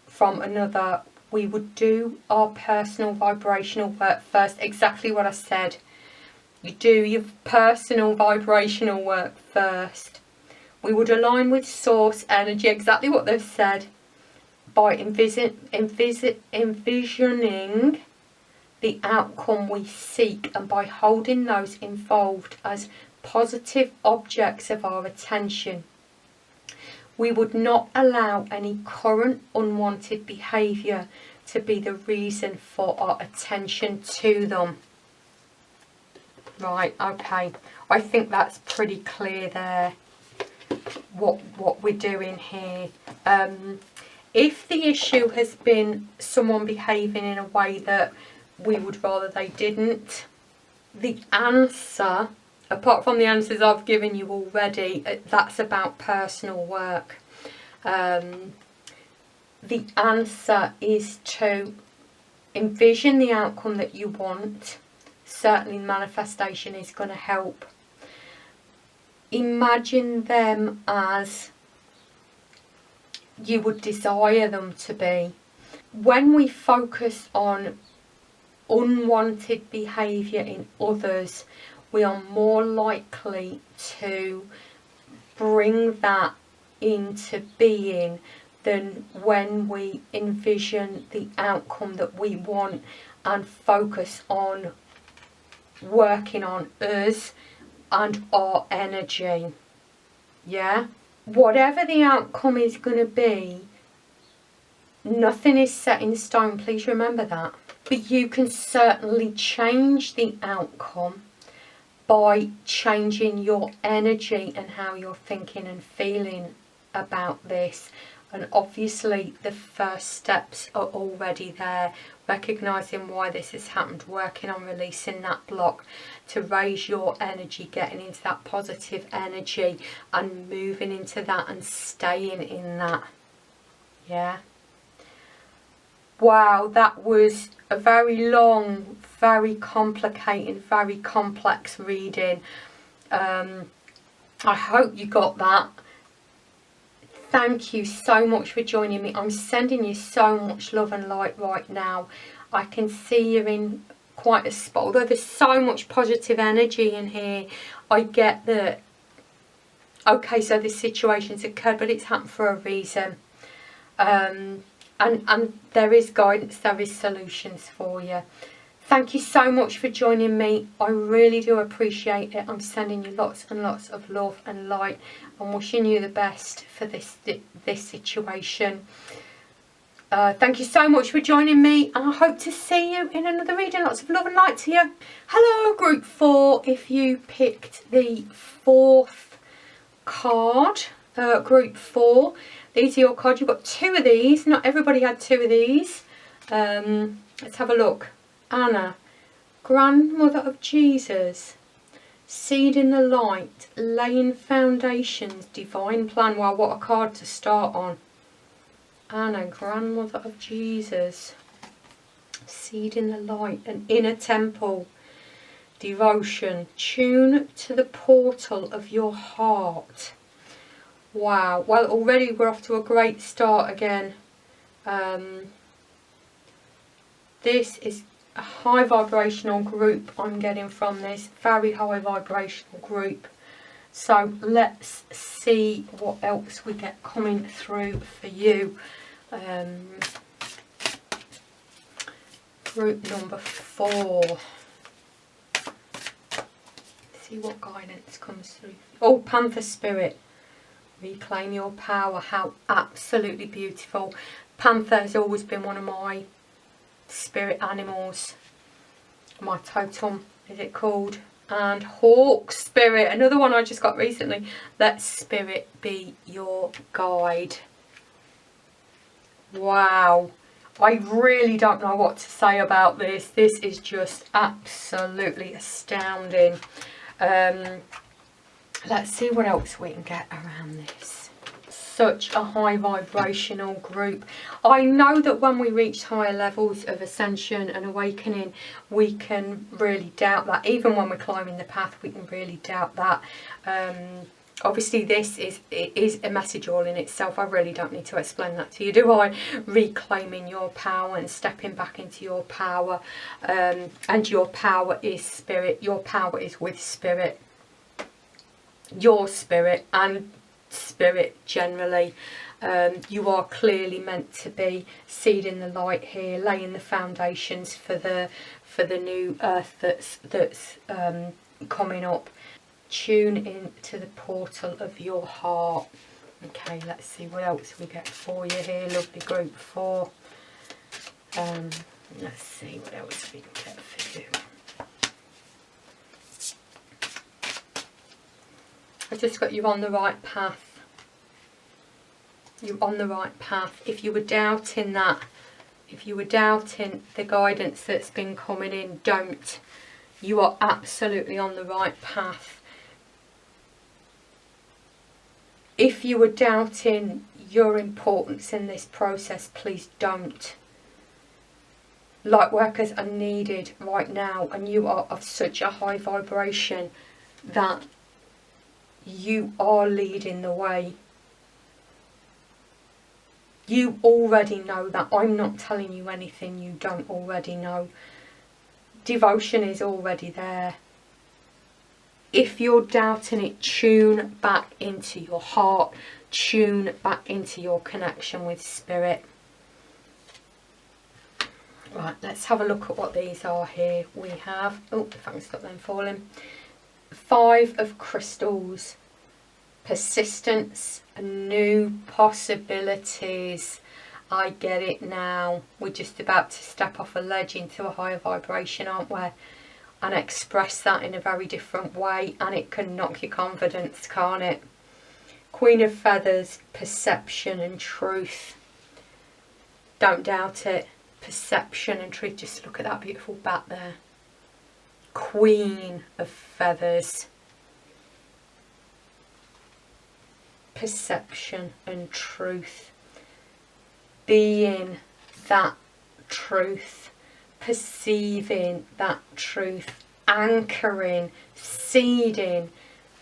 from another, we would do our personal vibrational work first. Exactly what I said. You do your personal vibrational work first. We would align with source energy, exactly what they've said, by envisioning the outcome we seek and by holding those involved as positive objects of our attention. We would not allow any current unwanted behaviour to be the reason for our attention to them. Right, okay, I think that's pretty clear there, what we're doing here. If the issue has been someone behaving in a way that we would rather they didn't, the answer, apart from the answers I've given you already, that's about personal work. The answer is to envision the outcome that you want. Certainly manifestation is going to help. Imagine them as you would desire them to be. When we focus on unwanted behaviour in others, we are more likely to bring that into being than when we envision the outcome that we want and focus on working on us and our energy. Yeah, whatever the outcome is going to be, nothing is set in stone, please remember that. But you can certainly change the outcome by changing your energy and how you're thinking and feeling about this. And obviously the first steps are already there. Recognising why this has happened, working on releasing that block to raise your energy, getting into that positive energy and moving into that and staying in that. Yeah. Wow, that was a very long, very complicated, very complex reading. I hope you got that. Thank you so much for joining me. I'm sending you so much love and light right now. I can see you're in quite a spot. Although there's so much positive energy in here, I get that, okay, so this situation's occurred, but it's happened for a reason. And there is guidance, there is solutions for you. Thank you so much for joining me. I really do appreciate it. I'm sending you lots and lots of love and light. I'm wishing you the best for this situation. Thank you so much for joining me, and I hope to see you in another reading. Lots of love and light to you. Hello, group 4. If you picked the 4th card, group 4, these are your cards. You've got 2 of these. Not everybody had 2 of these. Let's have a look. Anna, grandmother of Jesus, seed in the light, laying foundations, divine plan. Wow, what a card to start on. Anna, grandmother of Jesus, seed in the light, an inner temple, devotion, tune to the portal of your heart. Wow, well, already we're off to a great start again. This is a high vibrational group I'm getting from this, very high vibrational group. So let's see what else we get coming through for you. Group number 4. See what guidance comes through. Oh, Panther Spirit. Reclaim your power. How absolutely beautiful. Panther has always been one of my spirit animals. My totem, is it called? And Hawk Spirit, another one I just got recently. Let Spirit be your guide. Wow. I really don't know what to say about this. This is just absolutely astounding. Let's see what else we can get around this. Such a high vibrational group. I know that when we reach higher levels of ascension and awakening, we can really doubt that. Even when we're climbing the path, we can really doubt that. Obviously this is a message all in itself. I really don't need to explain that to you, do I? Reclaiming your power and stepping back into your power. And your power is spirit. Your power is with spirit. Your spirit and spirit generally. You are clearly meant to be seeding the light here, laying the foundations for the new earth that's coming up. Tune in to the portal of your heart. Okay, let's see what else we get for you here, lovely group 4. Let's see what else we can get for you. I just got you on the right path. You're on the right path. If you were doubting that, if you were doubting the guidance that's been coming in, don't. You are absolutely on the right path. If you were doubting your importance in this process, please don't. Lightworkers are needed right now, and you are of such a high vibration that you are leading the way. You already know that. I'm not telling you anything you don't already know. Devotion is already there. If you're doubting it, tune back into your heart. Tune back into your connection with spirit. Right, let's have a look at what these are here. We have, oh, if I can stop them falling. 5 of crystals. Persistence and new possibilities. I get it now. We're just about to step off a ledge into a higher vibration, aren't we? And express that in a very different way, and it can knock your confidence, can't it? Queen of Feathers, perception and truth. Don't doubt it. Perception and truth. Just look at that beautiful bat there. Queen of Feathers. Perception and truth. Being that truth. Perceiving that truth, anchoring, seeding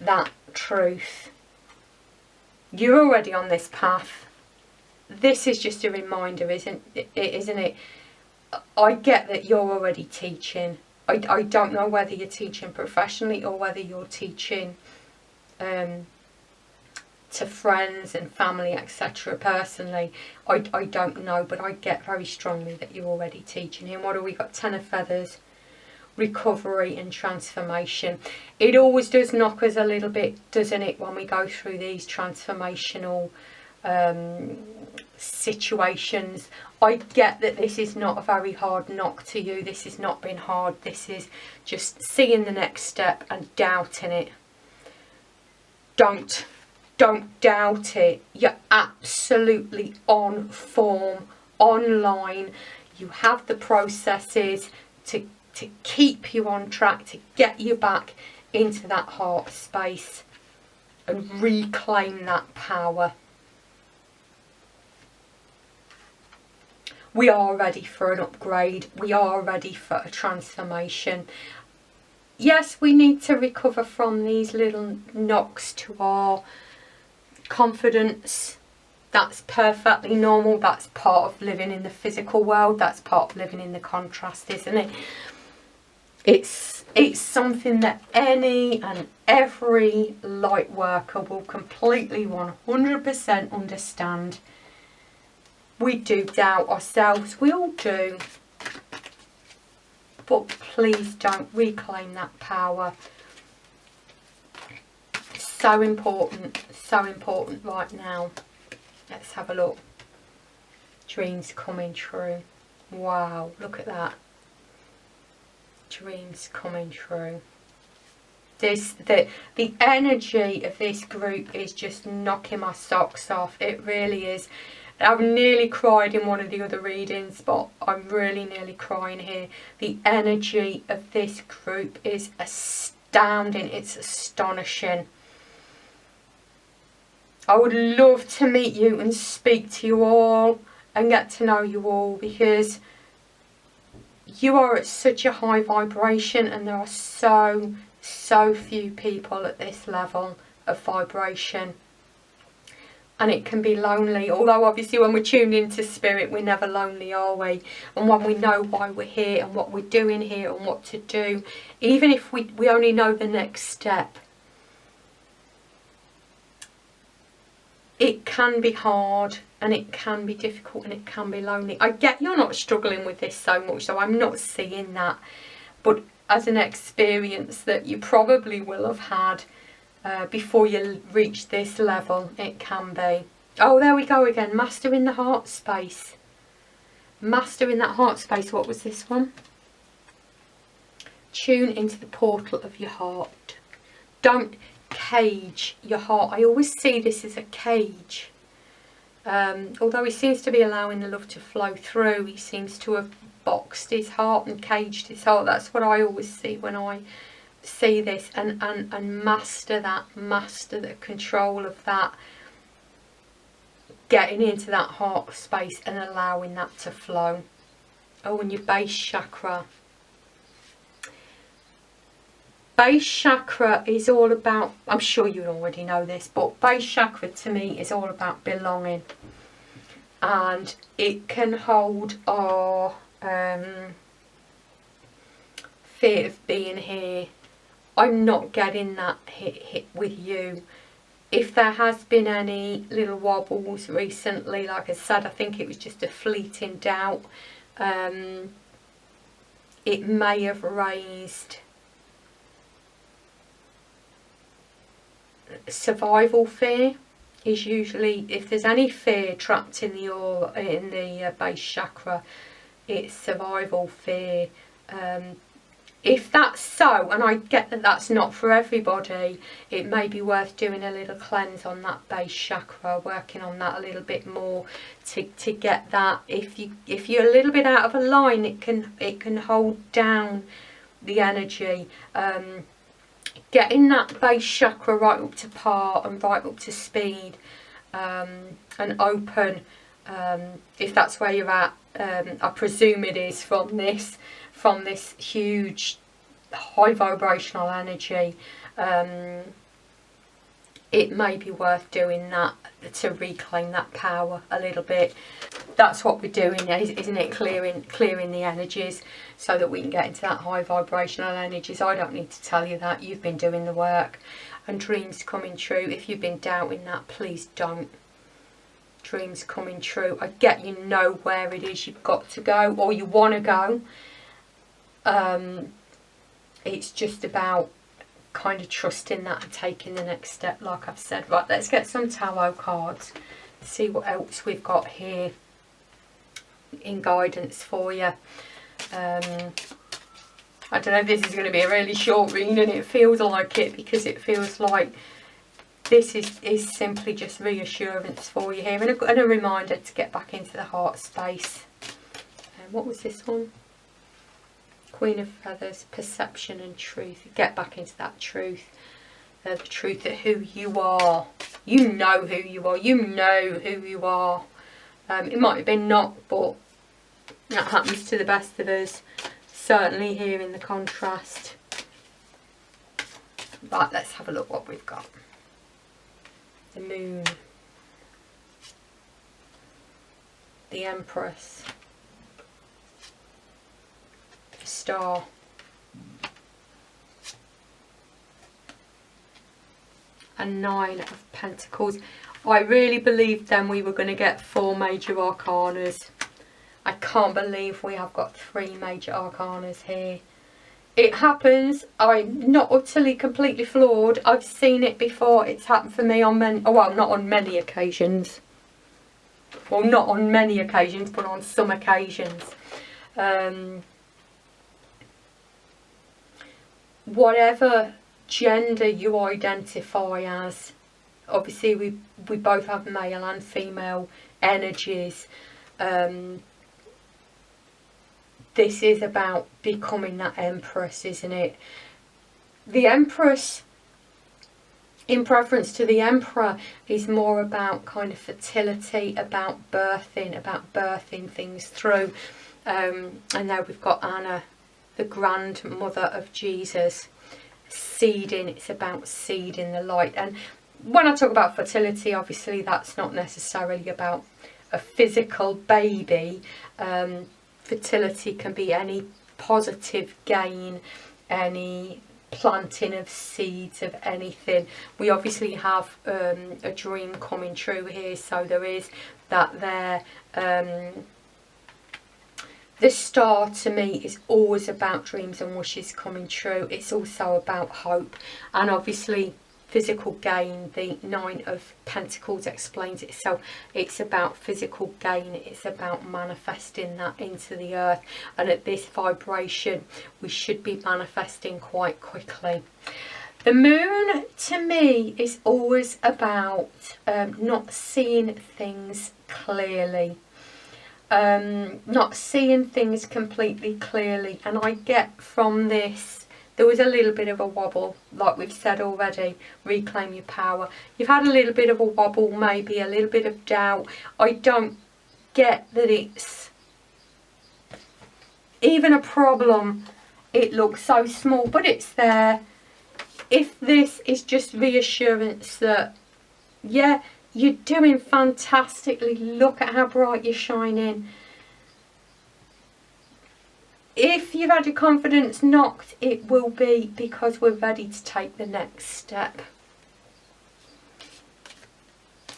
that truth. You're already on this path. This is just a reminder, isn't it? I get that you're already teaching. I don't know whether you're teaching professionally or whether you're teaching to friends and family, etc. Personally, I don't know, but I get very strongly that you're already teaching him. What have we got? 10 of Feathers, recovery and transformation. It always does knock us a little bit, doesn't it, when we go through these transformational situations. I get that this is not a very hard knock to you. This has not been hard. This is just seeing the next step and doubting it. Don't doubt it. You're absolutely on form, online. You have the processes to keep you on track, to get you back into that heart space and reclaim that power. We are ready for an upgrade. We are ready for a transformation. Yes, we need to recover from these little knocks to our confidence. That's perfectly normal. That's part of living in the physical world. That's part of living in the contrast, isn't it? It's something that any and every light worker will completely 100% understand. We do doubt ourselves, we all do. But please don't reclaim that power. So important right now. Let's have a look. Dreams coming true. Wow, look at that. Dreams coming true. The energy of this group is just knocking my socks off. It really is. I've nearly cried in one of the other readings, but I'm really nearly crying here. The energy of this group is astounding. It's astonishing. I would love to meet you and speak to you all and get to know you all, because you are at such a high vibration, and there are so few people at this level of vibration. And it can be lonely, although obviously when we're tuned into spirit, we're never lonely, are we? And when we know why we're here and what we're doing here and what to do, even if we only know the next step, it can be hard and it can be difficult and it can be lonely. I get you're not struggling with this so much, so I'm not seeing that. But as an experience that you probably will have had before you reach this level, it can be. Oh, there we go again. Mastering the heart space. Mastering that heart space. What was this one? Tune into the portal of your heart. Don't cage your heart. I always see this as a cage. Although he seems to be allowing the love to flow through, he seems to have boxed his heart and caged his heart. That's what I always see when I see this, and master the control of that, getting into that heart space and allowing that to flow. Oh, and your base chakra. Base chakra is all about, I'm sure you already know this, but base chakra to me is all about belonging, and it can hold our fear of being here. I'm not getting that hit with you. If there has been any little wobbles recently, like I said, I think it was just a fleeting doubt. It may have raised survival fear. Is usually, if there's any fear trapped in the base chakra, it's survival fear. If that's so, and I get that that's not for everybody, it may be worth doing a little cleanse on that base chakra, working on that a little bit more to get that. If you're a little bit out of a line, it can hold down the energy. Getting that base chakra right up to par and right up to speed, and open, if that's where you're at. I presume it is from this huge high vibrational energy. It may be worth doing that to reclaim that power a little bit. That's what we're doing, isn't it? Clearing the energies so that we can get into that high vibrational energies. I don't need to tell you that. You've been doing the work. And dreams coming true. If you've been doubting that, please don't. Dreams coming true. I get you know where it is you've got to go, or you want to go. It's just about kind of trusting that and taking the next step, like I've said. Right, let's get some tarot cards, see what else we've got here in guidance for you. I don't know if this is going to be a really short reading, and it feels like it, because it feels like this is simply just reassurance for you here, and a reminder to get back into the heart space. What was this one? Queen of Feathers, perception and truth. Get back into that truth. The truth of who you are. You know who you are. You know who you are. It might have been not, but that happens to the best of us. Certainly here in the contrast. Right, let's have a look what we've got. The Moon. The Empress. Star. and 9 of Pentacles. I really believed then we were going to get 4 major arcanas. I can't believe we have got 3 major arcanas here. It happens. I'm not utterly completely flawed. I've seen it before. It's happened for me on many, well, not on many occasions. Well, not on many occasions, but on some occasions. Whatever gender you identify as, obviously we both have male and female energies. This is about becoming that Empress, isn't it? The Empress, in preference to the Emperor, is more about kind of fertility, about birthing things through. And now we've got Anna, the grandmother of Jesus, seeding. It's about seeding the light. And when I talk about fertility, obviously that's not necessarily about a physical baby. Fertility can be any positive gain, any planting of seeds of anything. We obviously have a dream coming true here, so there is that there. The star to me is always about dreams and wishes coming true. It's also about hope, and obviously physical gain. The 9 of Pentacles explains it. So it's about physical gain. It's about manifesting that into the earth, and at this vibration we should be manifesting quite quickly. The moon to me is always about not seeing things clearly. Not seeing things completely clearly, and I get from this, there was a little bit of a wobble, like we've said already. Reclaim your power. You've had a little bit of a wobble, maybe a little bit of doubt. I don't get that it's even a problem. It looks so small, but it's there. If this is just reassurance that, yeah, you're doing fantastically, look at how bright you're shining. If you've had your confidence knocked, it will be because we're ready to take the next step.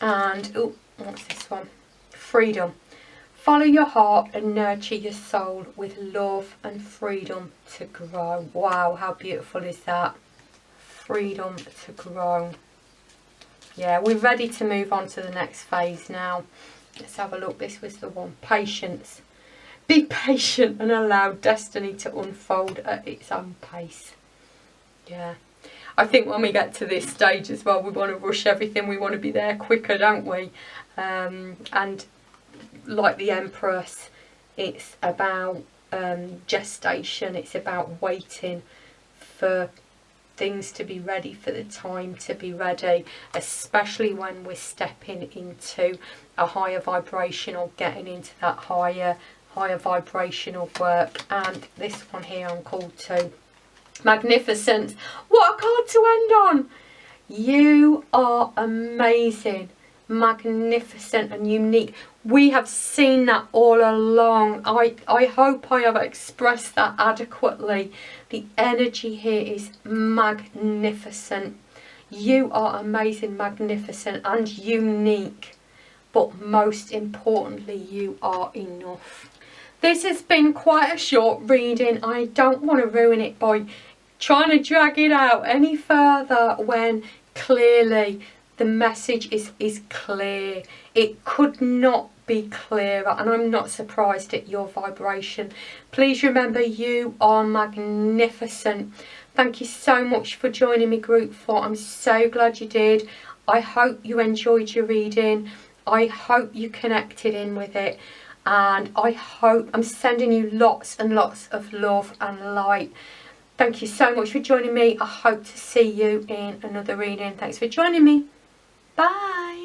And, oh, what's this one? Freedom. Follow your heart and nurture your soul with love and freedom to grow. Wow, how beautiful is that? Freedom to grow. Yeah, we're ready to move on to the next phase now. Let's have a look. This was the one. Patience. Be patient and allow destiny to unfold at its own pace. Yeah. I think when we get to this stage as well, we want to rush everything. We want to be there quicker, don't we? And like the Empress, it's about gestation. It's about waiting for things to be ready, for the time to be ready, especially when we're stepping into a higher vibration or getting into that higher vibrational work. And this one here I'm called to. Magnificent. What a card to end on. You are amazing, magnificent and unique. We have seen that all along. I hope I have expressed that adequately. The energy here is magnificent. You are amazing, magnificent and unique. But most importantly, you are enough. This has been quite a short reading. I don't want to ruin it by trying to drag it out any further when clearly the message is clear. It could not be clearer, and I'm not surprised at your vibration. Please remember, you are magnificent. Thank you so much for joining me, group 4. I'm so glad you did. I hope you enjoyed your reading. I hope you connected in with it, and I hope I'm sending you lots and lots of love and light. Thank you so much for joining me. I hope to see you in another reading. Thanks for joining me. Bye.